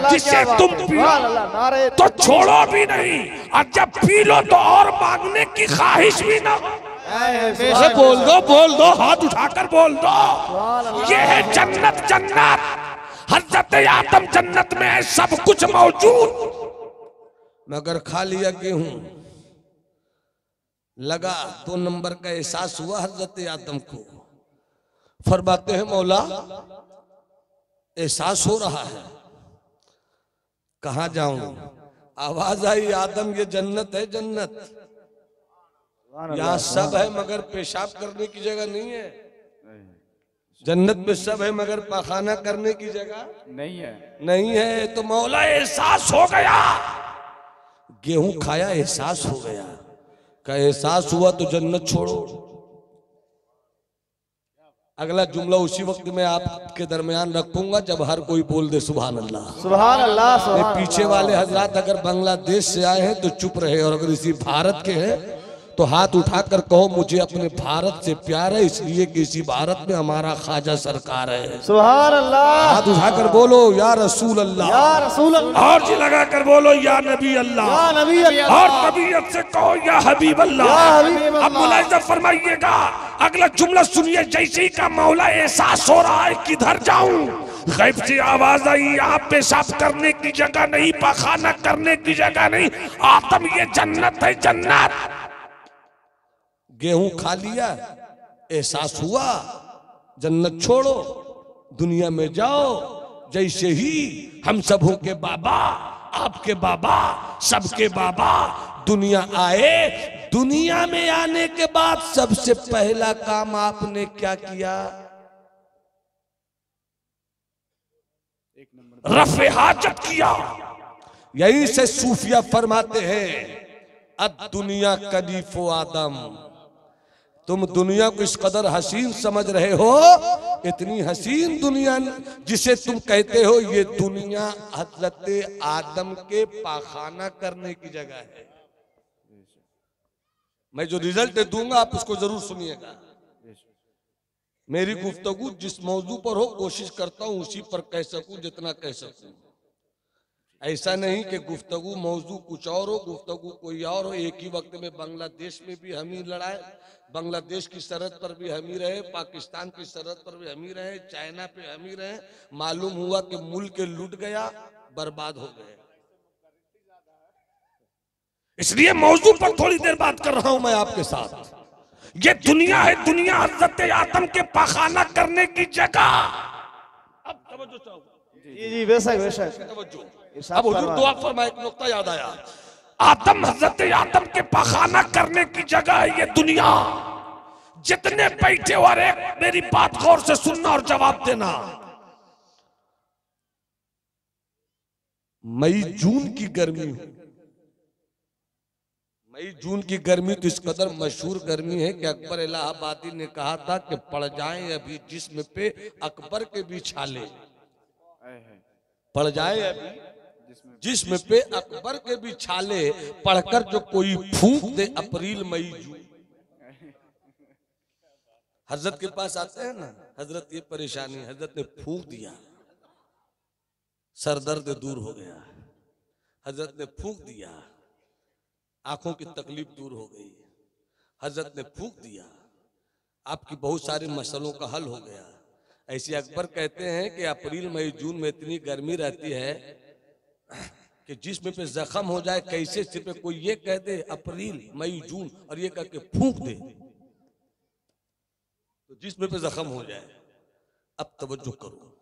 जिसे तुम पियो तो छोड़ो भी नहीं, और जब पी लो तो और मांगने की ख्वाहिश भी ना। अरे बोल दो, हाथ उठाकर बोल दो। ये है जन्नत। जन्नत हज़रत आदम जन्नत में है, सब कुछ मौजूद, मगर खा लिया गेहूं, लगा 2 नंबर का एहसास हुआ हजरत आदम को। फरमाते हैं मौला एहसास हो रहा है, कहां जाऊं? आवाज आई आदम ये जन्नत है, जन्नत यहां सब है मगर पेशाब करने की जगह नहीं है। जन्नत में सब है मगर पाखाना करने की जगह नहीं है। तो मौला एहसास हो गया, गेहूं खाया एहसास हो गया, का एहसास हुआ तो जन्नत छोड़ो। अगला जुमला उसी वक्त में आपके दरमियान रखूंगा जब हर कोई बोल दे सुभान अल्लाह, सुभान अल्लाह, सुभान। पीछे वाले हजरात अगर बांग्लादेश से आए हैं तो चुप रहे, और अगर इसी भारत के हैं तो हाथ उठाकर कहो मुझे अपने भारत से प्यार है, इसलिए कि इसी भारत में हमारा ख्वाजा सरकार है। सुभान अल्लाह। हाथ उठाकर बोलो या रसूल अल्लाह, या रसूल अल्लाह, और जी लगाकर बोलो या नबी अल्लाह, या नबी अल्लाह, और तबीयत से कहो या हबीब अल्लाह। या हबीब अल्लाह। अब मुलाहिजा फरमाइएगा, अगला जुमला सुनिए। जैसे ही का मौला एहसास हो रहा है किधर जाऊं, गैब से आवाज आई यहाँ पेशाब करने की जगह नहीं, पखाना करने की जगह नहीं, आदम ये जन्नत है, जन्नत। गेहूं खा लिया, एहसास हुआ, जन्नत छोड़ो, दुनिया में जाओ। जैसे ही हम सबों के बाबा, आपके बाबा, सबके बाबा दुनिया आए, दुनिया में आने के बाद सबसे पहला काम आपने क्या किया? रफ़े हाजत किया। यहीं से सूफिया फरमाते हैं अब दुनिया कलीफो आदम, तुम दुनिया को इस कदर हसीन समझ रहे हो, इतनी हसीन दुनिया जिसे तुम कहते हो, ये दुनिया हजरत आदम के पाखाना करने की जगह है। मैं जो रिजल्ट दूंगा आप उसको जरूर सुनिएगा। मेरी गुफ्तगू जिस मौजू पर हो कोशिश करता हूं उसी पर कह सकूं जितना कह सकूं। ऐसा नहीं कि गुफ्तगू मौजू कुछ और हो, गुफ्तगू कोई और हो। एक ही वक्त में बांग्लादेश में भी हम ही लड़ाए, बांग्लादेश की सरहद पर भी हम ही रहे, पाकिस्तान की सरहद पर भी हम ही रहे, चाइना पे हम ही रहे। मालूम हुआ कि मुल्क लूट गया, बर्बाद हो गए। इसलिए मौजू पर थोड़ी देर बात कर रहा हूं मैं आपके साथ। ये दुनिया है, दुनिया हजरत आदम के पाखाना करने की जगह। अब तवज्जो चाहो। जी जी, बेशक बेशक। अब हुजूर दुआ फरमाए, एक नुक्ता याद आया। आदम हजरत आदम के पाखाना करने की जगह है ये दुनिया। जितने बैठे हो, और एक मेरी बात गौर से सुनना और जवाब देना। मई जून की गर्मी, मई जून की गर्मी तो इस कदर मशहूर गर्मी है कि अकबर इलाहाबादी ने कहा था कि पड़ जाएं अभी जिस्म पे अकबर के भी छाले, पड़ जाए अभी जिस्म पे अकबर के भी छाले, पढ़कर जो कोई फूंक दे अप्रैल मई जून। हजरत के पास आते हैं ना, हजरत ये परेशानी, हजरत ने फूंक दिया, सरदर्द दूर हो गया। हजरत ने फूंक दिया, आंखों की तकलीफ दूर हो गई। हजरत ने फूंक दिया, आपकी बहुत सारे मसलों का हल हो गया। ऐसे अकबर कहते हैं कि अप्रैल मई जून में इतनी गर्मी रहती है कि जिस्म पे जख्म हो जाए, कैसे सिर पे कोई ये कह दे अप्रैल मई जून और ये करके फूंक दे तो जिस्म पे जख्म हो जाए। अब तवज्जो करो,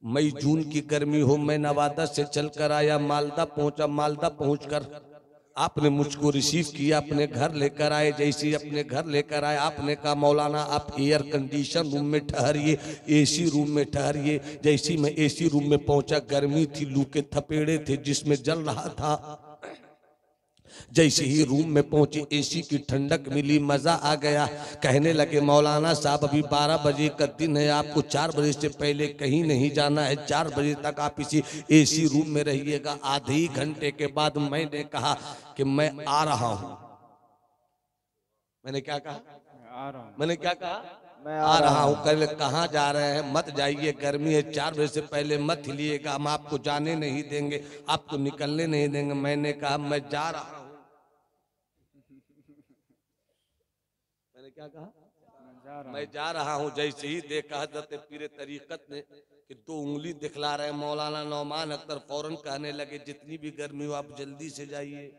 मई जून की गर्मी हो, मैं नवादा से चलकर आया, मालदा पहुंचा, मालदा पहुंचकर आपने मुझको रिसीव किया, अपने घर लेकर आए। जैसे ही अपने घर लेकर आए, आपने कहा मौलाना आप एयर कंडीशन रूम में ठहरिए, एसी रूम में ठहरिए। जैसे मैं एसी रूम में पहुंचा, गर्मी थी, लू के थपेड़े थे, जिसमें जल रहा था। जैसे ही रूम में पहुंचे, एसी की ठंडक मिली, मजा आ गया। कहने लगे मौलाना साहब अभी 12 बजे का दिन है, आपको 4 बजे से पहले कहीं नहीं जाना है, 4 बजे तक आप इसी एसी रूम में रहिएगा। आधे ही घंटे के बाद मैंने कहा कि मैं आ रहा हूं। मैंने क्या कहा? मैंने क्या कहा? मैं आ रहा हूं। कल कहाँ जा रहे हैं? मत जाइए, गर्मी है, 4 बजे से पहले मत हिलिएगा, हम आपको जाने नहीं देंगे, आपको निकलने नहीं देंगे। मैंने कहा मैं जा रहा हूं। मैंने क्या कहा? मैं जा रहा हूं। जैसे ही देखा हज़रत पीर तरीकत ने कि 2 उंगली दिखला रहे मौलाना नौमान अख्तर, फौरन कहने लगे जितनी भी गर्मी हो आप जल्दी से जाइए।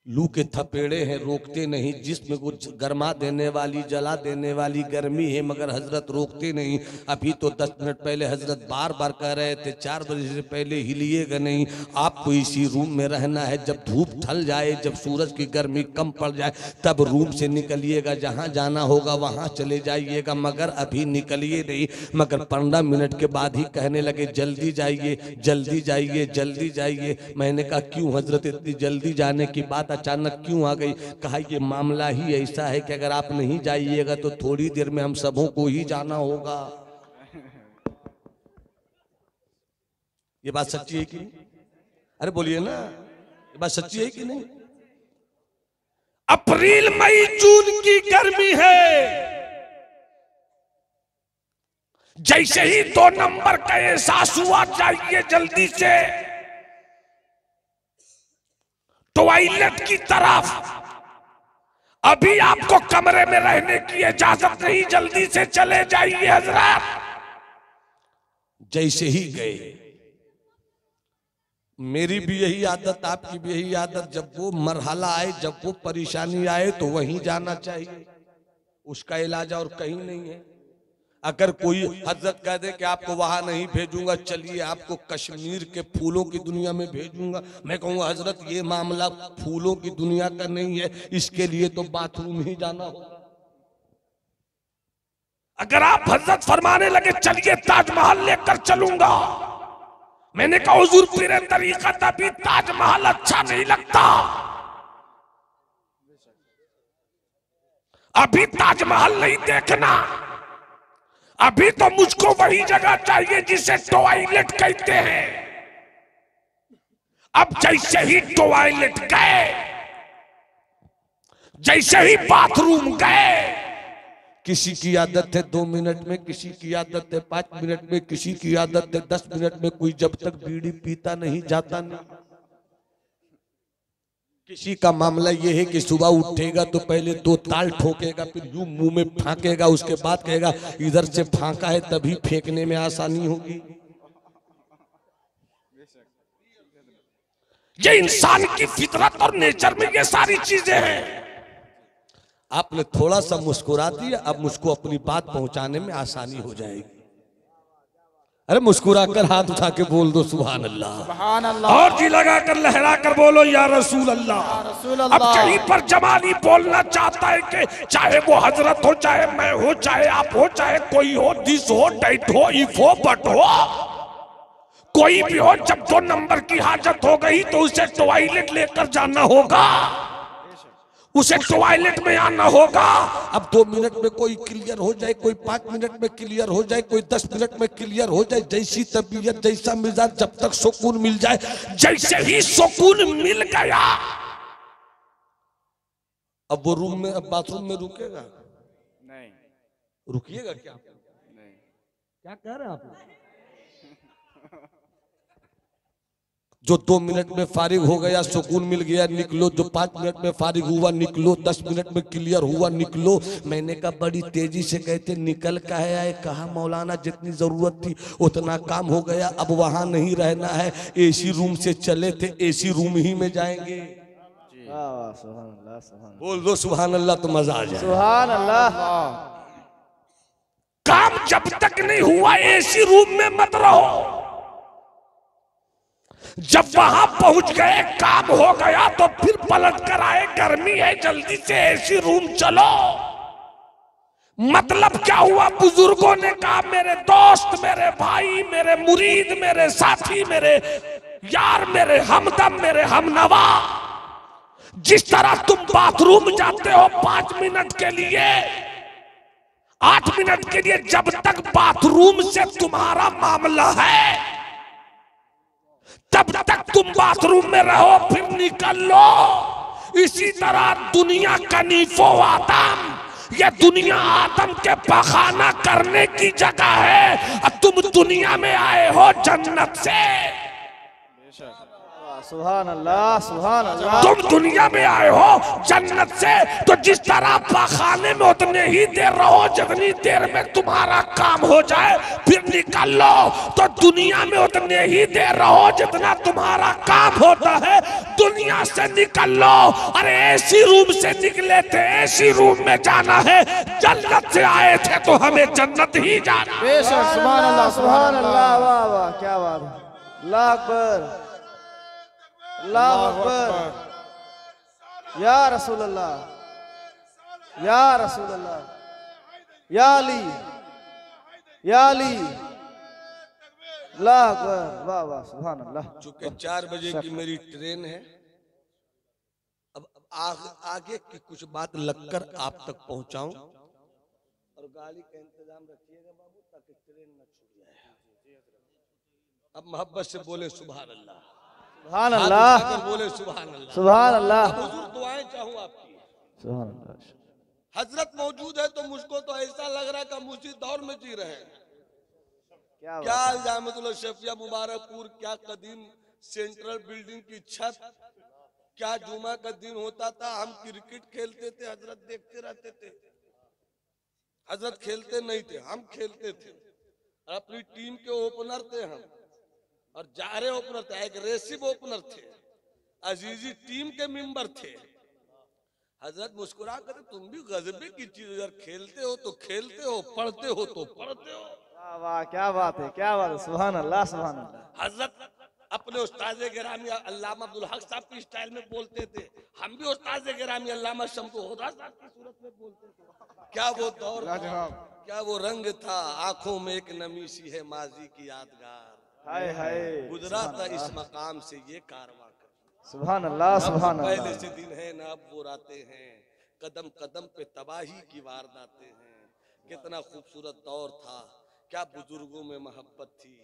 लू के थपेड़े हैं, रोकते नहीं, जिस्म को गर्मा देने वाली, जला देने वाली गर्मी है, मगर हजरत रोकते नहीं। अभी तो 10 मिनट पहले हजरत बार बार कह रहे थे 4 बजे से पहले हिलिएगा नहीं, आपको इसी रूम में रहना है। जब धूप ढल जाए, जब सूरज की गर्मी कम पड़ जाए, तब रूम से निकलिएगा, जहां जाना होगा वहां चले जाइएगा, मगर अभी निकलिए नहीं। मगर 15 मिनट के बाद ही कहने लगे जल्दी जाइए, जल्दी जाइए, जल्दी जाइए। मैंने कहा क्यों हजरत, इतनी जल्दी जाने की बात अचानक क्यों आ गई? कहा ये मामला ही ऐसा है कि अगर आप नहीं जाइएगा तो थोड़ी देर में हम सबों को ही जाना होगा। ये बात सच्ची है कि नहीं? अरे बोलिए ना, ये बात सच्ची है कि नहीं? अप्रैल मई जून की गर्मी है, जैसे ही 2 नंबर का एहसास हुआ जाइए जल्दी से टॉयलेट की तरफ। अभी आपको कमरे में रहने की इजाजत नहीं, जल्दी से चले जाइए हजरत। जैसे ही गए, मेरी भी यही आदत, आपकी भी यही आदत, जब वो मरहला आए, जब वो परेशानी आए तो वहीं जाना चाहिए, उसका इलाज और कहीं नहीं है। अगर कोई हजरत कह दे कि आपको वहां नहीं भेजूंगा, चलिए आपको कश्मीर के फूलों की दुनिया में भेजूंगा, मैं कहूंगा हजरत ये मामला फूलों की दुनिया का नहीं है, इसके लिए तो बाथरूम ही जाना होगा। अगर आप हजरत फरमाने लगे चलिए ताजमहल लेकर चलूंगा, मैंने कहा हुजूर पीर तरीकत अभी ताजमहल अच्छा नहीं लगता, अभी ताजमहल नहीं देखना, अभी तो मुझको वही जगह चाहिए जिसे टॉयलेट कहते हैं। अब जैसे ही टॉयलेट गए, जैसे ही बाथरूम गए, किसी की आदत है 2 मिनट में, किसी की आदत है 5 मिनट में, किसी की आदत है 10 मिनट में, कोई जब तक बीड़ी पीता नहीं जाता नहीं। किसी का मामला यह है कि सुबह उठेगा तो पहले 2 ताल ठोकेगा, फिर यूं मुंह में फांकेगा, उसके बाद कहेगा इधर से फांका है तभी फेंकने में आसानी होगी। ये इंसान की फितरत और नेचर में ये सारी चीजें हैं। आपने थोड़ा सा मुस्कुरा दिया, अब मुझको अपनी बात पहुंचाने में आसानी हो जाएगी। अरे मुस्कुराकर हाथ उठा के बोल दो सुभान अल्लाह, सुभान अल्लाह, और जी लगा कर लहरा कर बोलो या रसूल अल्लाह। अब कहीं पर जमानी बोलना चाहता है कि चाहे वो हजरत हो, चाहे मैं हो, चाहे आप हो, चाहे कोई हो, दिस हो, डेट हो, इफ हो, बट हो, कोई भी हो, जब 2 नंबर की हाजत हो गई तो उसे टॉयलेट लेकर जाना होगा, उसे टॉयलेट में आना होगा। अब 2 मिनट में कोई क्लियर हो जाए, कोई 5 मिनट में क्लियर हो जाए, कोई 10 मिनट में क्लियर हो जाए, जैसी तबीयत जैसा मिजाज, जब तक सुकून मिल जाए। जैसे ही सुकून मिल गया, अब वो रूम में, अब बाथरूम में रुकेगा नहीं, रुकिएगा क्या? नहीं, क्या कह रहे हैं आप? जो 2 मिनट में फारिग हो गया, सुकून मिल गया, निकलो। जो 5 मिनट में फारिग हुआ, निकलो। 10 मिनट में क्लियर हुआ, निकलो। मैंने कहा बड़ी तेजी से कहते निकल का है आए, कहा मौलाना जितनी जरूरत थी उतना काम हो गया, अब वहां नहीं रहना है, एसी रूम से चले थे, एसी रूम ही में जाएंगे। सुभान अल्लाह, सुभान बोल दो सुभान अल्लाह तो मजा आ जाए। सुभान अल्लाह। काम जब तक नहीं हुआ एसी रूम में मत रहो। जब वहां पहुंच गए, काम हो गया, तो फिर पलट कर आए, गर्मी है, जल्दी से एसी रूम चलो। मतलब क्या हुआ? बुजुर्गों ने कहा मेरे दोस्त, मेरे भाई, मेरे मुरीद, मेरे साथी, मेरे यार, मेरे हमदम, मेरे हमनवा, जिस तरह तुम बाथरूम जाते हो 5 मिनट के लिए, 8 मिनट के लिए, जब तक बाथरूम से तुम्हारा मामला है तब तक तुम बाथरूम में रहो, फिर निकल लो। इसी तरह दुनिया कनीफो आदम, ये दुनिया आदम के पखाना करने की जगह है। तुम दुनिया में आए हो जन्नत से, सुभान अल्लाह, सुभान अल्लाह। तुम दुनिया में आए हो जन्नत से, तो जिस तरह पखाने में उतने ही देर रहो जितनी देर में तुम्हारा काम हो जाए, फिर निकल लो। तो दुनिया में उतने ही देर रहो जितना तुम्हारा काम होता है, दुनिया से निकल लो। अरे एसी रूम से निकले थे, एसी रूम में जाना है, जन्नत से आए थे तो हमें जन्नत ही जाना। बेशक, सुभान अल्लाह, सुभान अल्लाह। वाह वाह, क्या बात है। अल्लाह अकबर, अल्लाह अकबर। या रसूल अल्लाह, या रसूल अल्लाह, या अली, या अली। अल्लाह अकबर, वाह वाह, सुभान अल्लाह। चूंकि 4 बजे की मेरी ट्रेन है, अब आगे की कुछ बात लगकर आप तक पहुंचाऊं, और गाड़ी का इंतजाम रखिएगा बाबू, ताकि ट्रेन न छूट जाए। अब मोहब्बत से बोले सुभान अल्लाह, सुभान अल्लाह, बोले सुभान अल्लाह, सुभान अल्लाह, हुजूर दुआएं चाहूं आपकी। सुभान अल्लाह। हजरत मौजूद है तो मुझको तो ऐसा लग रहा है कि हम उसी दौर में जी रहे हैं। क्या जामतुल शफिया मुबारकपुर, क्या कदीम सेंट्रल बिल्डिंग की छत, क्या जुमा का दिन होता था, हम क्रिकेट खेलते थे, हजरत देखते रहते थे। हजरत खेलते नहीं थे, हम खेलते थे, और अपनी टीम के ओपनर थे हम, और जारे ओपनर थे, एग्रेसिव ओपनर थे, अजीजी टीम के मेंबर थे। हजरत मुस्कुरा कर, तुम भी गजबे की चीज, यार खेलते हो तो खेलते हो, पढ़ते हो तो पढ़ते हो। वाह वाह, क्या बात है, क्या बात है। सुभान अल्लाह, सुभान अल्लाह। हजरत अपने उस्ताद गिरामी अल्लामा अब्दुल हक साहब की स्टाइल में बोलते थे, हम भी उस्ताद गिरामी अल्लामा शम्सु हुदा साहब की सूरत में बोलते थे। क्या वो दौर था, क्या वो रंग था, आंखों में एक नमी सी है माजी की यादगार, हाय हाय, गुजरा था इस मकाम से ये कारवां। सुभान अल्लाह, सुभान अल्लाह। पहले से दिन है ना अब वो रातें हैं, कदम कदम पे तबाही की वारदातें हैं। कितना खूबसूरत दौर था, क्या बुजुर्गों में मोहब्बत थी,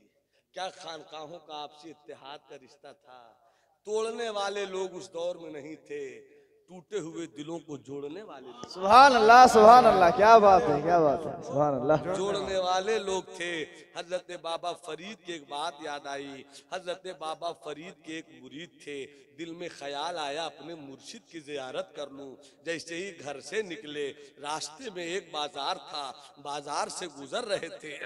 क्या खानकाहों का आपसी इत्तेहाद का रिश्ता था। तोड़ने वाले लोग उस दौर में नहीं थे, टूटे हुए दिलों को जोड़ने वाले लोग। सुभान अल्लाह, सुभान अल्लाह, क्या बात है, क्या बात है। सुभान अल्लाह, जोड़ने वाले लोग थे। हजरत बाबा फरीद की एक बात याद आई। हजरत बाबा फरीद के एक मुरीद थे, दिल में ख्याल आया अपने मुर्शिद की जियारत कर लूं। जैसे ही घर से निकले, रास्ते में एक बाजार था, बाजार से गुजर रहे थे,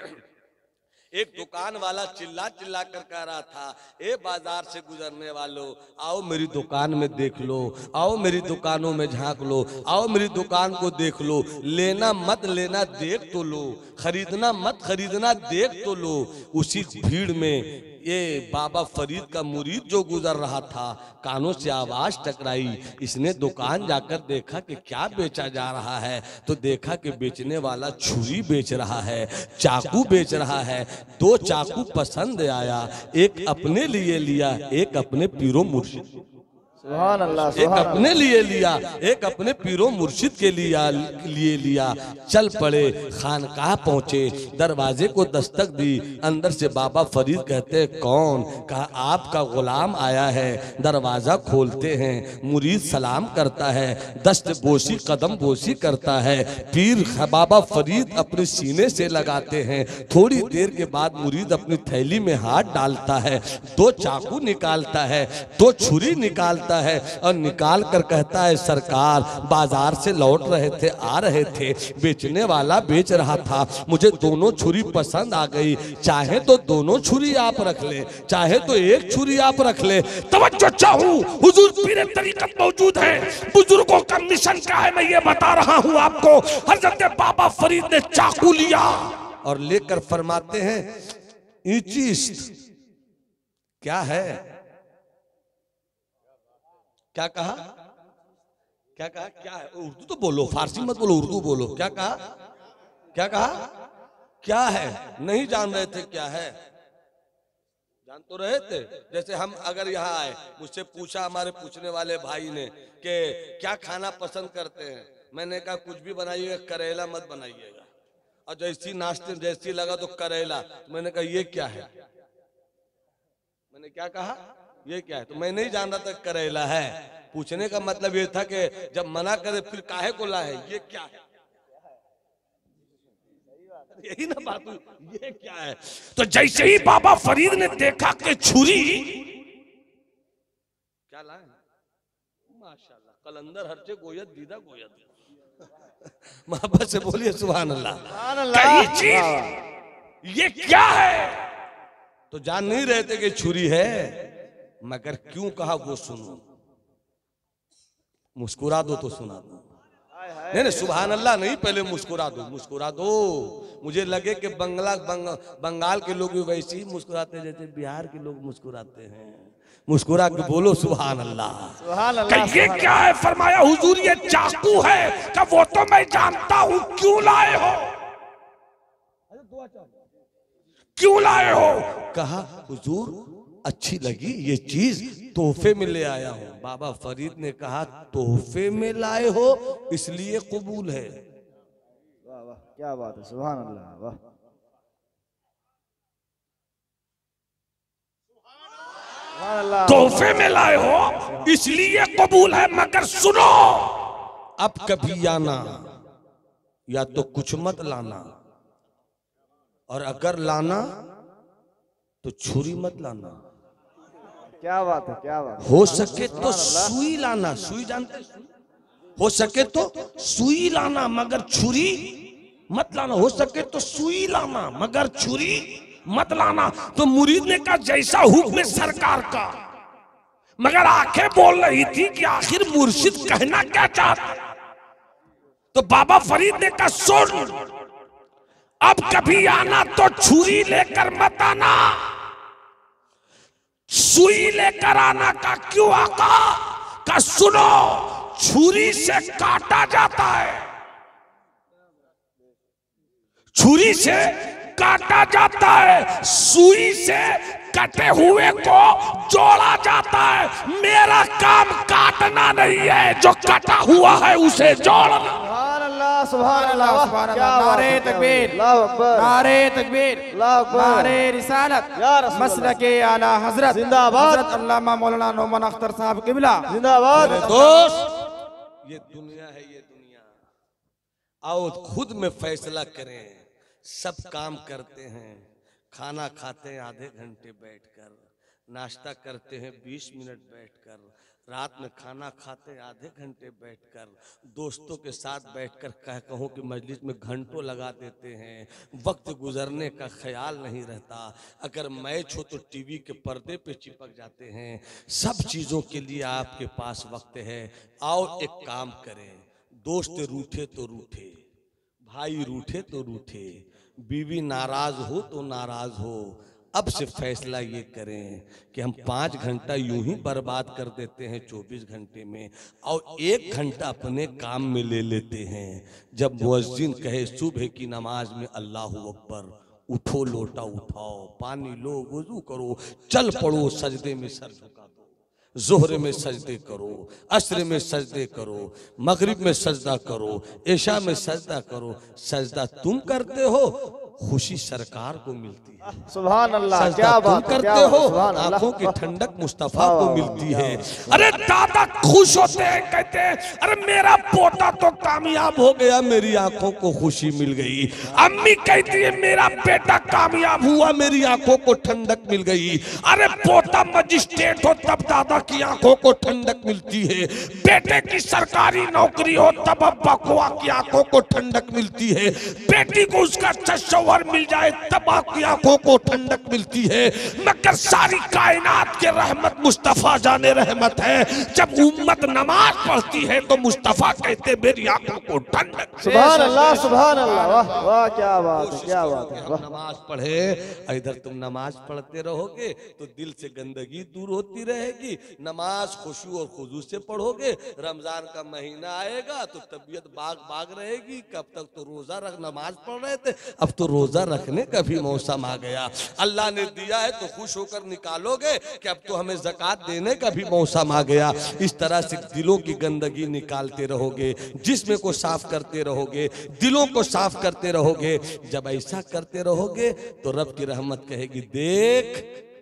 एक दुकान वाला चिल्ला चिल्ला कर कह रहा था, ए बाजार से गुजरने वालों, आओ मेरी दुकान में देख लो, आओ मेरी दुकानों में झांक लो, आओ मेरी दुकान को देख लो, लेना मत लेना देख तो लो, खरीदना मत खरीदना देख तो लो। उसी भीड़ में ये बाबा फरीद का मुरीद जो गुजर रहा था, कानों से आवाज टकराई। इसने दुकान जाकर देखा कि क्या बेचा जा रहा है, तो देखा कि बेचने वाला छुरी बेच रहा है, चाकू बेच रहा है। 2 चाकू पसंद आया, एक अपने लिए लिया, एक अपने पीरो मुर्शिद, सुभान अल्लाह, एक सुभान अपने लिए लिया, एक अपने पीरो मुर्शिद के लिए लिया। चल पड़े, खानकाह पहुंचे, दरवाजे को दस्तक दी। अंदर से बाबा फरीद कहते हैं कौन? कहा आपका गुलाम आया है। दरवाजा खोलते हैं, मुरीद सलाम करता है, दस्त बोसी कदम बोसी करता है। पीर बाबा फरीद अपने सीने से लगाते हैं। थोड़ी देर के बाद मुरीद अपनी थैली में हाथ डालता है, 2 चाकू निकालता है, 2 छुरी निकालता है और निकाल कर कहता है सरकार बाजार से लौट रहे थे, आ रहे थे, बेचने वाला बेच रहा था, मुझे दोनों छुरी पसंद आ गई, चाहे तो दोनों छुरी आप रख ले, चाहे तो एक छुरी आप रख ले। तवज्जो चाहूं, हुजूर पीर तरीकत मौजूद है, बुजुर्गों का मिशन क्या है मैं ये बता रहा हूं आपको। हजरत बाबा फरीद ने चाकू लिया और लेकर फरमाते हैं ईचिस्ट क्या है? क्या कहा? क्या कहा? क्या है? उर्दू तो बोलो, फारसी मत बोलो, उर्दू बोलो। क्या कहा? क्या कहा? क्या है? नहीं जान रहे थे क्या है? जान तो रहे थे। जैसे हम अगर यहाँ आए, मुझसे पूछा हमारे पूछने वाले भाई ने कि क्या खाना पसंद करते हैं, मैंने कहा कुछ भी बनाइएगा, करेला मत बनाइएगा। और जैसी नाश्ते जैसी लगा तो करेला, मैंने कहा ये क्या है? मैंने क्या कहा? ये क्या है? तो मैं नहीं जान रहा था करेला है। पूछने का मतलब ये था कि जब मना करे फिर काहे को लाए, ये क्या है? यही ना बात हुई, ये क्या है? तो जैसे ही बाबा फरीद ने देखा कि छुरी, क्या लाए? माशाल्लाह, कलंदर हरचे गोयत दीदा गोयत। मोहब्बत से बोलिए सुभान अल्लाह। सुभान कई अल्लाह। चीज ये क्या है? तो जान नहीं रहे थे कि छुरी है, मगर क्यों कहा वो सुनो। मुस्कुरा दो तो सुना दो। नहीं नहीं सुभान अल्लाह नहीं, पहले मुस्कुरा दो, मुस्कुरा दो। मुझे लगे कि बंगाल के लोग भी वैसे ही मुस्कुराते जैसे बिहार के लोग मुस्कुराते हैं। मुस्कुरा के बोलो सुभान अल्लाह। सुभान अल्लाह। ये क्या है? फरमाया हुजूर ये चाकू है। का वो तो मैं जानता हूं, क्यों लाए हो? क्यों लाए हो? कहा हुजूर अच्छी लगी ये चीज, तोहफे में ले आया हूं। बाबा फरीद ने कहा तोहफे में लाए हो इसलिए कबूल है। वाह वाह, क्या बात है, सुभान अल्लाह, वाह। सुभान अल्लाह। तोहफे में लाए हो इसलिए कबूल है, मगर सुनो, अब कभी आना या तो कुछ मत लाना, और अगर लाना तो छुरी मत लाना। क्या बात है, क्या बात है। हो सके तो सुई लाना, सुई जानते? हो सके तो सुई लाना मगर छुरी मत लाना। हो सके तो सुई लाना मगर छुरी मत लाना। तो मुरीद ने कहा जैसा हुक्म सरकार का, मगर आंखें बोल रही थी कि आखिर मुर्शिद कहना क्या चाहता। तो बाबा फरीद ने कहा सुन, अब कभी आना तो छुरी लेकर मत आना, सुई लेकर आना। का क्यों आका? का सुनो, छुरी से काटा जाता है, छुरी से काटा जाता है, सुई से कटे हुए को जोड़ा जाता है। मेरा काम काटना नहीं है, जो कटा हुआ है उसे जोड़ना। सुभान अल्लाह, सुभान अल्लाह, सुभान क्या अल्लाह। बात नारे है, तकबीर, अल्लाहु अकबर, नारे तकबीर, अल्लाहु अकबर, नारे रिसालत, या रसूल अल्लाह। मसलके आला हजरत जिंदाबाद। हजरत अल्लामा मौलाना नौमान अख्तर साहब किबला जिंदाबाद। दोस्त ये दुनिया है, ये दुनिया। आओ खुद में फैसला करें। सब काम करते हैं, खाना खाते हैं आधे घंटे बैठकर, नाश्ता करते हैं 20 मिनट बैठकर, रात में खाना खाते हैं आधे घंटे बैठकर, दोस्तों के साथ बैठकर कहूँ कि मजलिस में घंटों लगा देते हैं। वक्त गुजरने का ख्याल नहीं रहता। अगर मैच हो तो टीवी के पर्दे पे चिपक जाते हैं। सब चीज़ों के लिए आपके पास वक्त है। आओ एक काम करें। दोस्त रूठे तो रूठे, भाई रूठे तो रूठे, बीवी नाराज हो तो नाराज हो, अब से फैसला ये करें कि हम 5 घंटा यूं ही बर्बाद कर देते हैं 24 घंटे में, और 1 घंटा अपने काम में ले लेते हैं। जब मुअज्जिन कहे सुबह की नमाज में अल्लाहु अकबर, उठो लोटा उठाओ, पानी लो, वुजू करो, चल पड़ो, सजदे में सर झुका दो, जोहर में सजदे करो, असर में सजदे करो, मगरिब में सजदा करो, इशा में सजदा करो। सजदा तुम करते हो, खुशी सरकार को मिलती है। सुभान अल्लाह, सजदा क्या तुम बात है, करते क्या हो, बात, सुभान अल्लाह। आंखों की ठंडक मुस्तफा को मिलती है। अरे दादा खुश होते हैं, कहते हैं अरे मेरा पोता तो कामयाब हो गया, मेरी आंखों को खुशी मिल गई। अम्मी कहती है मेरा बेटा कामयाब हुआ, मेरी आंखों को ठंडक मिल गई। अरे पोता मजिस्ट्रेट हो तब दादा की आंखों को ठंडक मिलती है, बेटे की सरकारी नौकरी हो तब अब्बा को की आंखों को ठंडक मिलती है, बेटी को उसका अच्छा शौहर मिल जाए तब आपकी आंखों को ठंडक मिलती है। मगर सारी कायनात के रहमत मुस्तफा जाने रहमत है। जब उम्मत नमाज पढ़ती है तो मुस्तफा कहते मेरी आंखों को ठंडक। सुभान अल्लाह, सुभान अल्लाह, वाह वाह, क्या बात है, क्या बात है, वाह। नमाज पढ़े, इधर तुम नमाज पढ़ते रहोगे तो दिल से गंदगी दूर होती रहेगी। नमाज खुशू और खुजू से पढ़ोगे, रमजान का महीना आएगा तो तबीयत बाग बाग रहेगी। कब तक तो रोजा रख नमाज पढ़ रहे थे, अब तो रोजा रखने का भी मौसम आ गया। अल्लाह ने दिया है तो खुश होकर निकालोगे कि अब तो हमें ज़कात देने का भी मौसम आ गया। इस तरह से दिलों की गंदगी निकालते रहोगे, जिस्म को साफ करते रहोगे, दिलों को साफ करते रहोगे। जब ऐसा करते रहोगे तो रब की रहमत कहेगी देख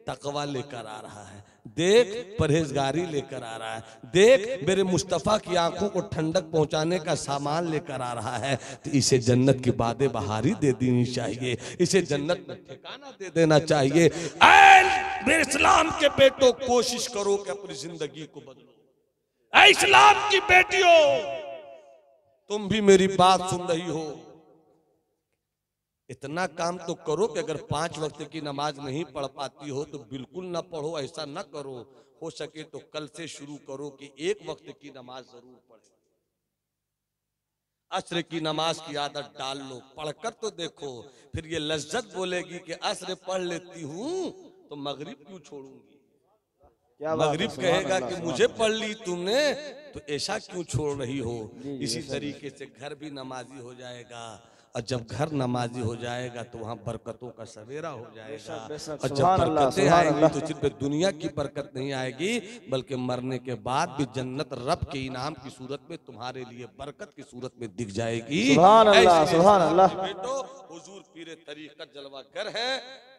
तकवा लेकर आ रहा है, देख परहेजगारी लेकर आ रहा है, देख मेरे मुस्तफ़ा की आंखों को ठंडक पहुंचाने का सामान लेकर आ रहा है। तो इसे जन्नत की बादे बहारी दे देनी चाहिए, इसे जन्नत में ठिकाना दे देना चाहिए। मेरे इस्लाम के बेटों कोशिश करो कि अपनी जिंदगी को बदलो। ऐ इस्लाम की बेटियों तुम भी मेरी बात सुन रही हो, इतना काम तो करो कि अगर 5 वक्त की नमाज नहीं पढ़ पाती हो तो बिल्कुल ना पढ़ो, ऐसा ना करो। हो सके तो कल से शुरू करो कि 1 वक्त की नमाज जरूर पढ़े। अस्र की नमाज की आदत डाल लो, पढ़कर तो देखो, फिर ये लज्जत बोलेगी कि अस्र पढ़ लेती हूँ तो मगरिब क्यों छोड़ूंगी। मगरिब कहेगा कि मुझे पढ़ ली तुमने तो ऐसा क्यों छोड़ रही हो। इसी तरीके से घर भी नमाजी हो जाएगा, और जब घर नमाजी हो जाएगा तो वहाँ बरकतों का सवेरा हो जाएगा। और जब बरकतें आएंगी तो सिर्फ दुनिया की बरकत नहीं आएगी बल्कि मरने के बाद भी जन्नत रब के इनाम की सूरत में तुम्हारे लिए बरकत की सूरत में दिख जाएगी। सुभान अल्लाह, सुभान अल्लाह। बेटो हुजूर पीरे तरीक़त जलवागर है,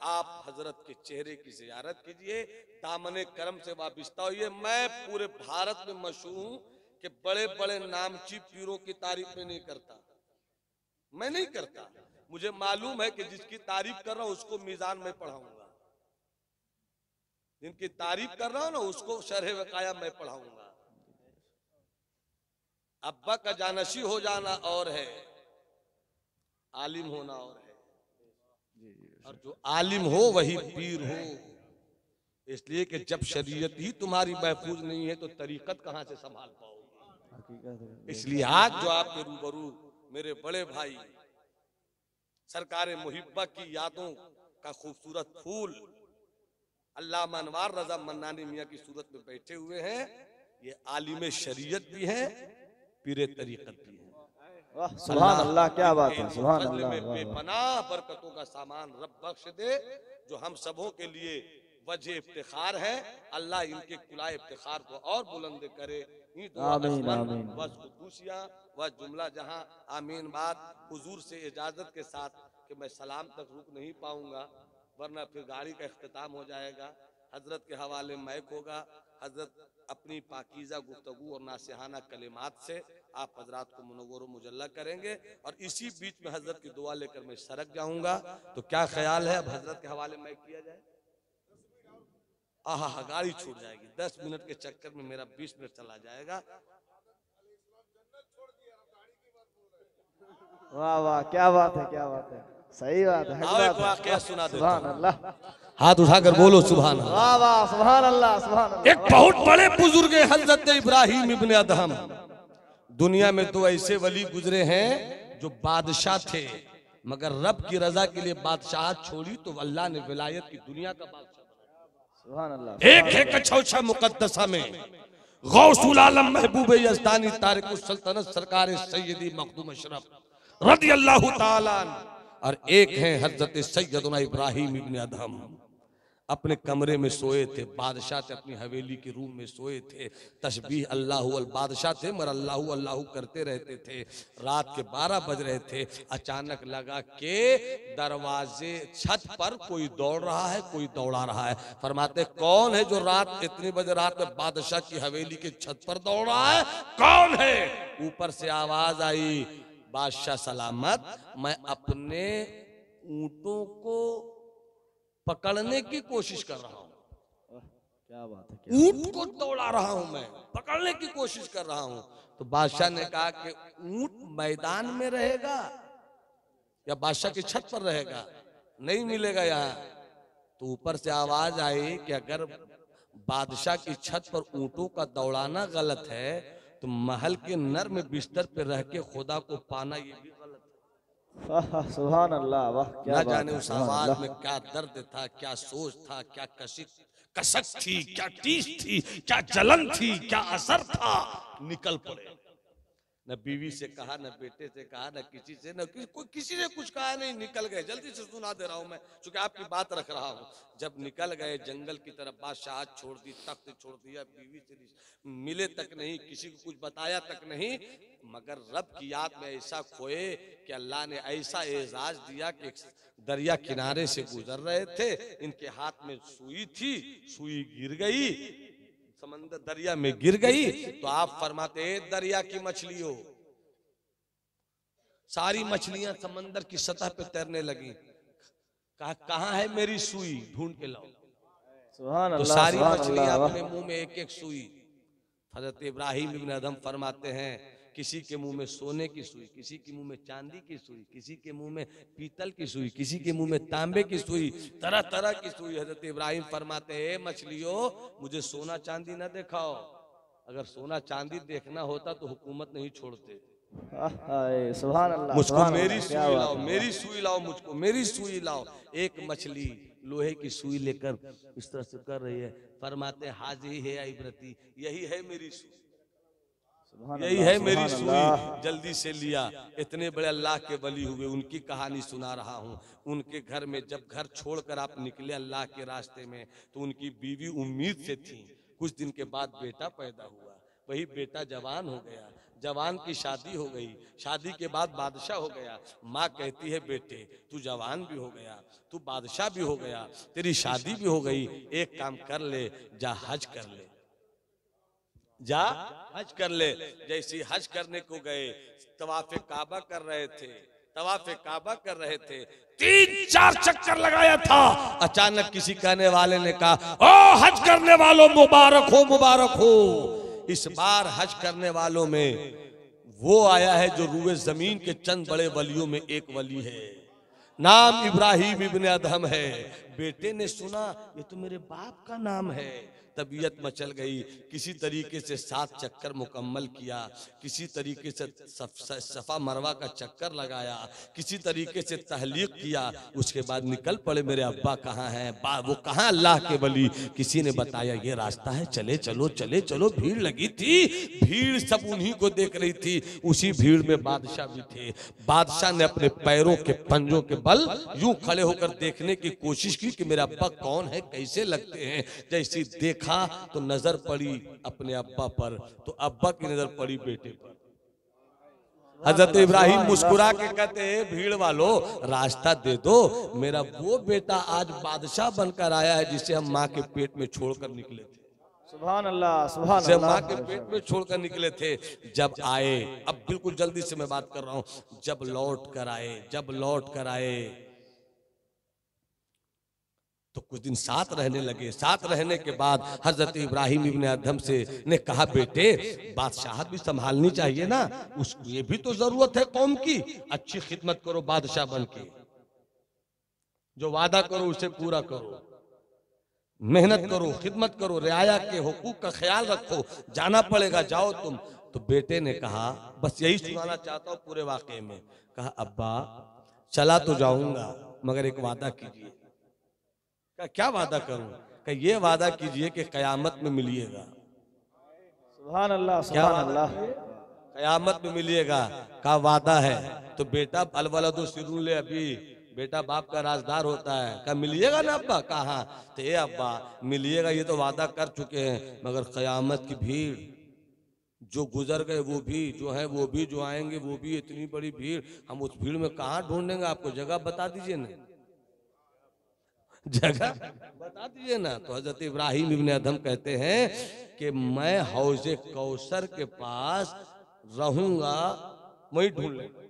आप हजरत के चेहरे की ज़ियारत कीजिए, दामने करम से वाबिस्ता होइए। मैं पूरे भारत में मशहूर हूँ कि बड़े बड़े नामची पीरों की तारीफ में नहीं करता, मैं नहीं करता। मुझे मालूम है कि जिसकी तारीफ कर रहा हूं उसको मीजान में पढ़ाऊंगा, जिनकी तारीफ कर रहा हूं ना उसको शरह वकाया मैं पढ़ाऊंगा। अब्बा का जानशी हो जाना और है, आलिम होना और है, और जो आलिम हो वही पीर हो। इसलिए कि जब शरीयत ही तुम्हारी महफूज नहीं है तो तरीकत कहां से संभाल पाओगे। इसलिए आज जो आपके रूबरू मेरे बड़े भाई सरकार मुहिब्बा की यादों का खूबसूरत फूल अल्लामा अनवार रजा मन्नानी मियाँ की सूरत में बैठे हुए हैं, ये आलिम शरीयत भी हैं, पीरे तरीक़त भी हैं। सुभान अल्लाह, क्या बात है, सुभान अल्लाह। बेपनाह बरकतों का सामान रब बख्श दे जो हम सबों के लिए वजह इफ्तिखार है। अल्लाह इनके कुलाए इफ्तिखार को और बुलंद करे। आमीन, आमीन। बस खुदूसिया व जुमला जहां आमीन। बात हुजूर से इजाजत के साथ कि मैं सलाम तक रुक नहीं पाऊंगा वरना फिर गाड़ी का इख्तिताम हो जाएगा। हजरत के हवाले मैक होगा, हजरत अपनी पाकीज़ा गुफ्तगू और नासिहाना कलिमात से आप हजरात को मुनव्वर व मुजल्ला करेंगे, और इसी बीच में हजरत की दुआ लेकर मैं सरक जाऊंगा। तो क्या ख्याल है अब हजरत के हवाले मैक किया जाए? आहा, गाड़ी छूट जाएगी। 10 मिनट के चक्कर में मेरा 20 मिनट चला जाएगा। वाह वाह, क्या बात है, क्या बात है, सही बात है, आओ एक वाकया सुना देता सुभान हूं। अल्लाह। हाथ उठाकर बोलो सुभान अल्लाह। वाह वाह, सुभान अल्लाह, सुभान अल्लाह। एक बहुत बड़े बुजुर्ग हजरत इब्राहिम इब्ने अदहम। दुनिया में तो ऐसे वली गुजरे हैं जो बादशाह थे, मगर रब की रजा के लिए बादशाहत छोड़ी तो अल्लाह ने विलायत की दुनिया का बादशाह बनाया। सुभान अल्लाह। एक है कछौछा मुकद्दसा में गौसुल आलम महबूब यज़दानी तारिकुस सल्तनत सरकार सैयदी मखदूम अशरफ रज़ी अल्लाह ताला अन्हु, और एक है हजरत सैयदना इब्राहिम इब्न अदहम। अपने कमरे में सोए थे, बादशाह थे, अपनी हवेली के रूम में सोए थे, तस्बीह अल्लाहु अल बादशाह थे मगर अल्लाहु अल्लाहु करते रहते थे। रात के 12 बज रहे थे, अचानक लगा कि दरवाजे छत पर कोई दौड़ रहा है, कोई दौड़ा रहा है। फरमाते कौन है जो रात इतने बजे रात में बादशाह की हवेली के छत पर दौड़ रहा है, कौन है? ऊपर से आवाज आई, बादशाह सलामत, मैं अपने ऊंटों को पकड़ने की कोशिश कर रहा हूं। क्या बात है, ऊंट को दौड़ा रहा हूं, मैं पकड़ने की कोशिश कर रहा हूं। तो बादशाह ने कहा कि ऊंट मैदान में रहेगा या बादशाह की छत पर रहेगा, नहीं मिलेगा यहाँ। तो ऊपर से आवाज आई कि अगर बादशाह की छत पर ऊंटों का दौड़ाना गलत है तो महल के नर्म बिस्तर पे रह के खुदा को पाना ये भी गलत है। सुभान अल्लाह, वाह क्या न बात जाने है, उस सुभान आवाज अल्लाह। में क्या दर्द था, क्या सोच था, क्या कसक थी, क्या टीस थी, क्या जलन थी, क्या असर था। निकल पड़े, न बीवी से कहा, न बेटे से कहा, न किसी से, न किसी ने कुछ कहा नहीं, निकल गए। जल्दी से सुना दे रहा हूं मैं, क्योंकि आपकी बात रख रहा हूं। जब निकल गए जंगल की तरफ, बादशाह छोड़ दी, तख्त छोड़ दिया, बीवी से मिले तक नहीं, किसी को कुछ बताया तक नहीं, मगर रब की याद में ऐसा खोए कि अल्लाह ने ऐसा एजाज दिया कि दरिया किनारे से गुजर रहे थे, इनके हाथ में सुई थी, सुई गिर गई, समंदर दरिया में गिर गई। तो आप फरमाते दरिया की मछलियों, सारी मछलियां समंदर की सतह पे तैरने लगी। कहाँ है मेरी सुई, ढूंढ के लाओ। सुभान तो अल्लाह, सारी सुभान मछलियां अल्लाह, अपने मुंह में एक एक सुई। हजरत इब्राहिम इब्न अदहम फरमाते हैं किसी के मुंह में सोने की सुई, किसी के मुंह में चांदी की सुई, किसी के मुंह में पीतल की सुई, किसी के मुंह में तांबे की सुई, तरह तरह की सुई। हजरत इब्राहिम फरमाते हैं मछलियों, मुझे सोना चांदी न दिखाओ, अगर सोना चांदी देखना होता तो हुकूमत नहीं छोड़ते। सुभान अल्लाह, मुझको सुभान मेरी अल्लाह, सुई क्या बात लाओ, है। मेरी सुई लाओ, मुझको मेरी सुई लाओ। एक मछली लोहे की सुई लेकर इस तरह से कर रही है। फरमाते हाजी है इब्रती, यही है मेरी सुई, सुभान यही अल्लाह, है मेरी सुभान सुई। अल्लाह। जल्दी से लिया। इतने बड़े अल्लाह के वली हुए, उनकी कहानी सुना रहा हूँ। उनके घर में जब घर छोड़कर आप निकले अल्लाह के रास्ते में, तो उनकी बीवी उम्मीद से थी। कुछ दिन के बाद बेटा पैदा हुआ, वही बेटा जवान हो गया, जवान की शादी हो गई, शादी के बाद बादशाह हो गया। माँ कहती है बेटे तू जवान भी हो गया, तू बादशाह भी हो गया, तेरी शादी भी हो गई, एक काम कर ले, जा हज कर ले, जा हज कर ले। जैसे हज करने को गए, तवाफे काबा कर रहे थे, तवाफे काबा कर रहे थे, 3-4 चक्कर लगाया था। अचानक किसी कहने वाले ने कहा ओ हज करने वालों मुबारक हो, मुबारक हो। इस बार हज करने वालों में वो आया है जो रूए जमीन के चंद बड़े वलियों में एक वली है, नाम इब्राहिम इब्न अदहम है। बेटे ने सुना ये तो मेरे बाप का नाम है, तबीयत मचल गई। किसी तरीके से 7 चक्कर मुकम्मल किया, किसी तरीके से सफा मरवा का चक्कर लगाया, किसी तरीके से तहलीक किया। उसके बाद निकल पड़े, मेरे अब्बा कहाँ हैं, वो कहाँ अल्लाह के वली। किसी ने बताया ये रास्ता है, चले चलो चले चलो। भीड़ लगी थी, भीड़ सब उन्हीं को देख रही थी। उसी भीड़ में बादशाह भी थे। बादशाह ने अपने पैरों के पंजों के बल यूं खड़े होकर देखने की कोशिश की कि मेरे अब्बा कौन है, कैसे लगते हैं। जैसे देखा तो नजर पड़ी अपने अब्बा पर, तो अब्बा की नजर पड़ी बेटे पर। हजरत इब्राहिम मुस्कुरा के कहते हैं भीड़ वालों रास्ता दे दो, मेरा वो बेटा आज बादशाह बनकर आया है जिसे हम माँ के पेट में छोड़कर निकले थे। सुभान अल्लाह, सुभान जब अल्लाह। माँ के पेट में छोड़कर निकले थे, जब आए, अब बिल्कुल जल्दी से मैं बात कर रहा हूँ, जब लौट कर आए तो कुछ दिन साथ रहने लगे। साथ रहने के बाद हजरत इब्राहिम इब्न अदहम से ने कहा बेटे बादशाहत भी संभालनी चाहिए ना, उसको ये भी तो जरूरत है कौम की। अच्छी खिदमत करो बादशाह बन के, जो वादा करो उसे पूरा करो, मेहनत करो, खिदमत करो, रियाया के हुकूक का ख्याल रखो, जाना पड़ेगा जाओ तुम। तो बेटे ने कहा बस यही सुनाना चाहता हूँ पूरे वाकये में। कहा अब्बा चला तो जाऊंगा मगर एक वादा कीजिए। क्या वादा करूं? कि ये वादा कीजिए कि कयामत में मिलिएगा। सुभान अल्लाह, सुभान अल्लाह। कयामत में मिलिएगा का वादा है। तो बेटा अलवलदो सिर्रुन ले अभी, बेटा बाप का राजदार होता है। क्या मिलिएगा ना अब्बा? कहा तो ये अब्बा मिलिएगा, ये तो वादा कर चुके हैं, मगर कयामत की भीड़, जो गुजर गए वो भी, जो है वो भी, जो आएंगे वो भी, इतनी बड़ी भीड़, हम उस भीड़ में कहाँ ढूंढेंगे? आपको जगह बता दीजिए ना, जगह बता दीजिए ना। तो हजरत इब्राहिम इब्ने अदहम कहते हैं कि मैं हौजे कौसर के पास रहूंगा, वहीं ढूंढ लेंगे।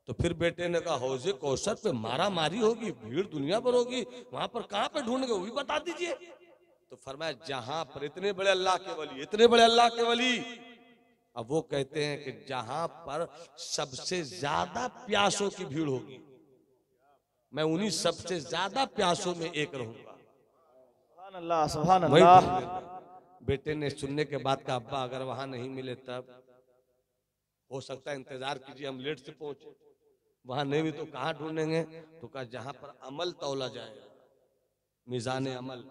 तो फिर बेटे ने कहा हौजे कौसर पे मारा मारी होगी, भीड़ दुनिया भर होगी, वहां पर कहां पे ढूंढेंगे वो भी बता दीजिए। तो फरमाया जहां पर इतने बड़े अल्लाह के वली, इतने बड़े अल्लाह के वली, अब वो कहते हैं कि जहां पर सबसे ज्यादा प्यासों की भीड़ होगी, मैं उन्हीं सबसे ज्यादा प्यासों में एक रहूंगा। सुभान अल्लाह, सुभान वही अल्लाह। ढूंढेंगे। बेटे ने सुनने के बाद कहा अब्बा अगर वहां नहीं मिले तब हो सकता है इंतजार कीजिए, हम लेट से पहुंचे, वहां नहीं भी तो कहां ढूंढेंगे? तो कहा जहां पर अमल तौला जाएगा, मिजान अमल,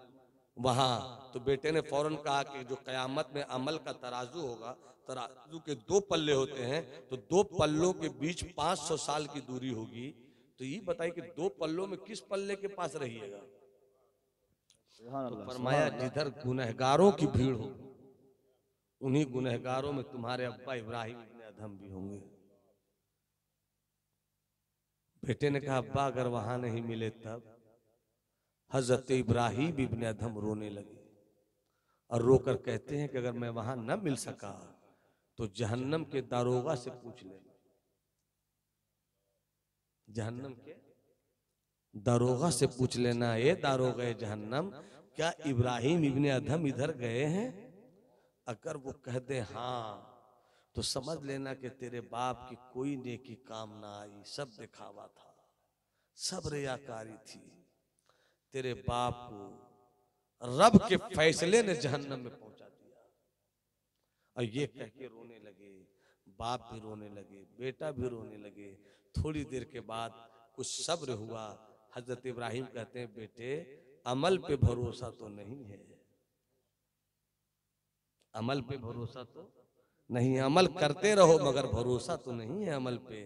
वहां। तो बेटे ने फौरन कहा कि जो कयामत में अमल का तराजू होगा, तराजू के दो पल्ले होते हैं, तो दो पल्लों के बीच 500 साल की दूरी होगी। तो ये बताइए कि दो पल्लों में किस पल्ले के पास रहिएगा? तो फरमाया जिधर गुनहगारों की भीड़ हो, उन्हीं गुनहगारों में तुम्हारे अब्बा इब्राहिम इब्ने अदहम भी होंगे। बेटे ने कहा अब्बा अगर वहां नहीं मिले तब? हजरत इब्राहिम इब्ने अदहम रोने लगे और रोकर कहते हैं कि अगर मैं वहां न मिल सका तो जहन्नम के दारोगा से पूछ लेना। जहन्नम के दारोगा से पूछ लेना, ये दारोगा जहन्नम, क्या इब्राहिम इब्ने अदहम इधर गए हैं? अगर वो कह दे हाँ, तो समझ लेना कि तेरे बाप की कोई नेकी काम ना आई, सब दिखावा था, सब रियाकारी थी। तेरे बाप को रब के फैसले ने जहन्नम में पहुंचा दिया। और ये कह के रोने लगे, बाप भी रोने लगे, बेटा भी रोने लगे। थोड़ी देर के बाद कुछ सब्र हुआ। हजरत इब्राहिम कहते हैं बेटे अमल पे भरोसा तो नहीं है, अमल पे भरोसा तो नहीं है, अमल करते रहो मगर भरोसा तो नहीं है अमल पे,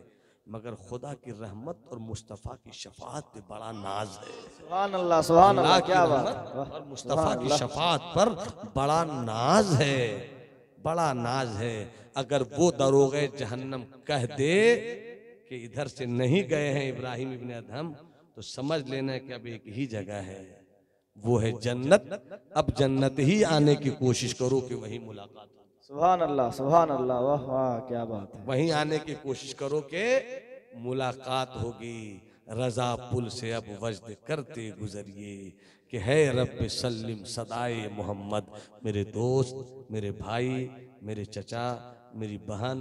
मगर खुदा की रहमत और मुस्तफ़ा की शफाअत पे बड़ा नाज है। सुभान अल्लाह, सुभान अल्लाह। क्या बात और मुस्तफ़ा की शफाअत पर बड़ा नाज है, बड़ा नाज है। अगर वो दरोगे जहन्नम कह दे कि इधर से नहीं गए हैं इब्राहिम इब्ने अदहम, तो समझ लेना कि अब एक ही जगह है, वो है जन्नत। अब जन्नत ही आने की कोशिश करो कि वही मुलाकात हो। सुभान अल्लाह, सुभान अल्लाह। वाह वाह, क्या बात है। वहीं आने की कोशिश करो कि मुलाकात होगी। रजा पुल से अब वजद करते गुजरिए कि है रब सल्लिम सदाए मोहम्मद। मेरे दोस्त, मेरे भाई, मेरे चचा, मेरी बहन,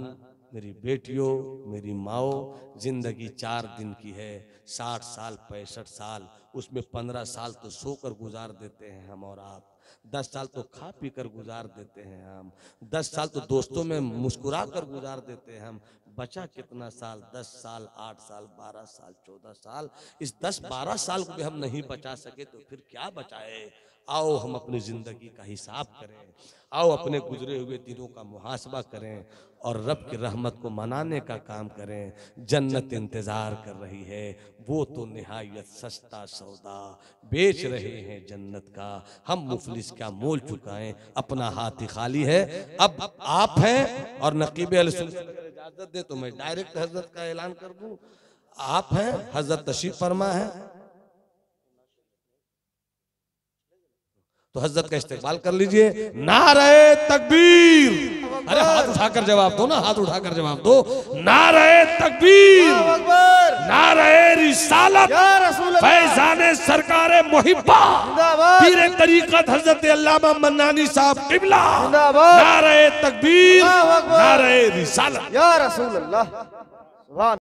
मेरी बेटियों, मेरी माओ, जिंदगी 4 दिन की है, 60 साल 65 साल, उसमें 15 साल तो सोकर गुजार देते हैं हम और आप, 10 साल तो खा पी कर गुजार देते हैं हम, 10 साल तो दोस्तों में मुस्कुरा कर गुजार देते हैं हम। बचा कितना साल? 10 साल, 8 साल, 12 साल, 14 साल। इस 10-12 साल को भी हम नहीं बचा सके तो फिर क्या बचाए? आओ हम अपनी जिंदगी का हिसाब करें, आओ अपने गुजरे हुए दिनों का मुहासबा करें और रब की रहमत को मनाने का काम करें। जन्नत इंतजार कर रही है, वो तो निहायत सस्ता सौदा बेच रहे हैं जन्नत का। हम मुफलिस क्या मोल चुकाएं, अपना हाथ ही खाली है। अब आप हैं और नकीब अहले सुन्नत अगर इजाजत दे तो मैं डायरेक्ट हजरत का ऐलान कर दूं। आप हैं, हजरत तशरीफ फरमा है, तो हजरत का इस्तेमाल कर लीजिए। नारे तकबीर, अरे हाथ उठाकर जवाब दो ना, हाथ उठाकर जवाब दो। नारे तकबीर, नारे रिसालत, फैजाने सरकारे मुहिब्बा, पीरे तरीकत हजरत अल्लामा मन्नानी साहब किबला। नारे तकबीर, नारे रिसालत, या रसूल अल्लाह।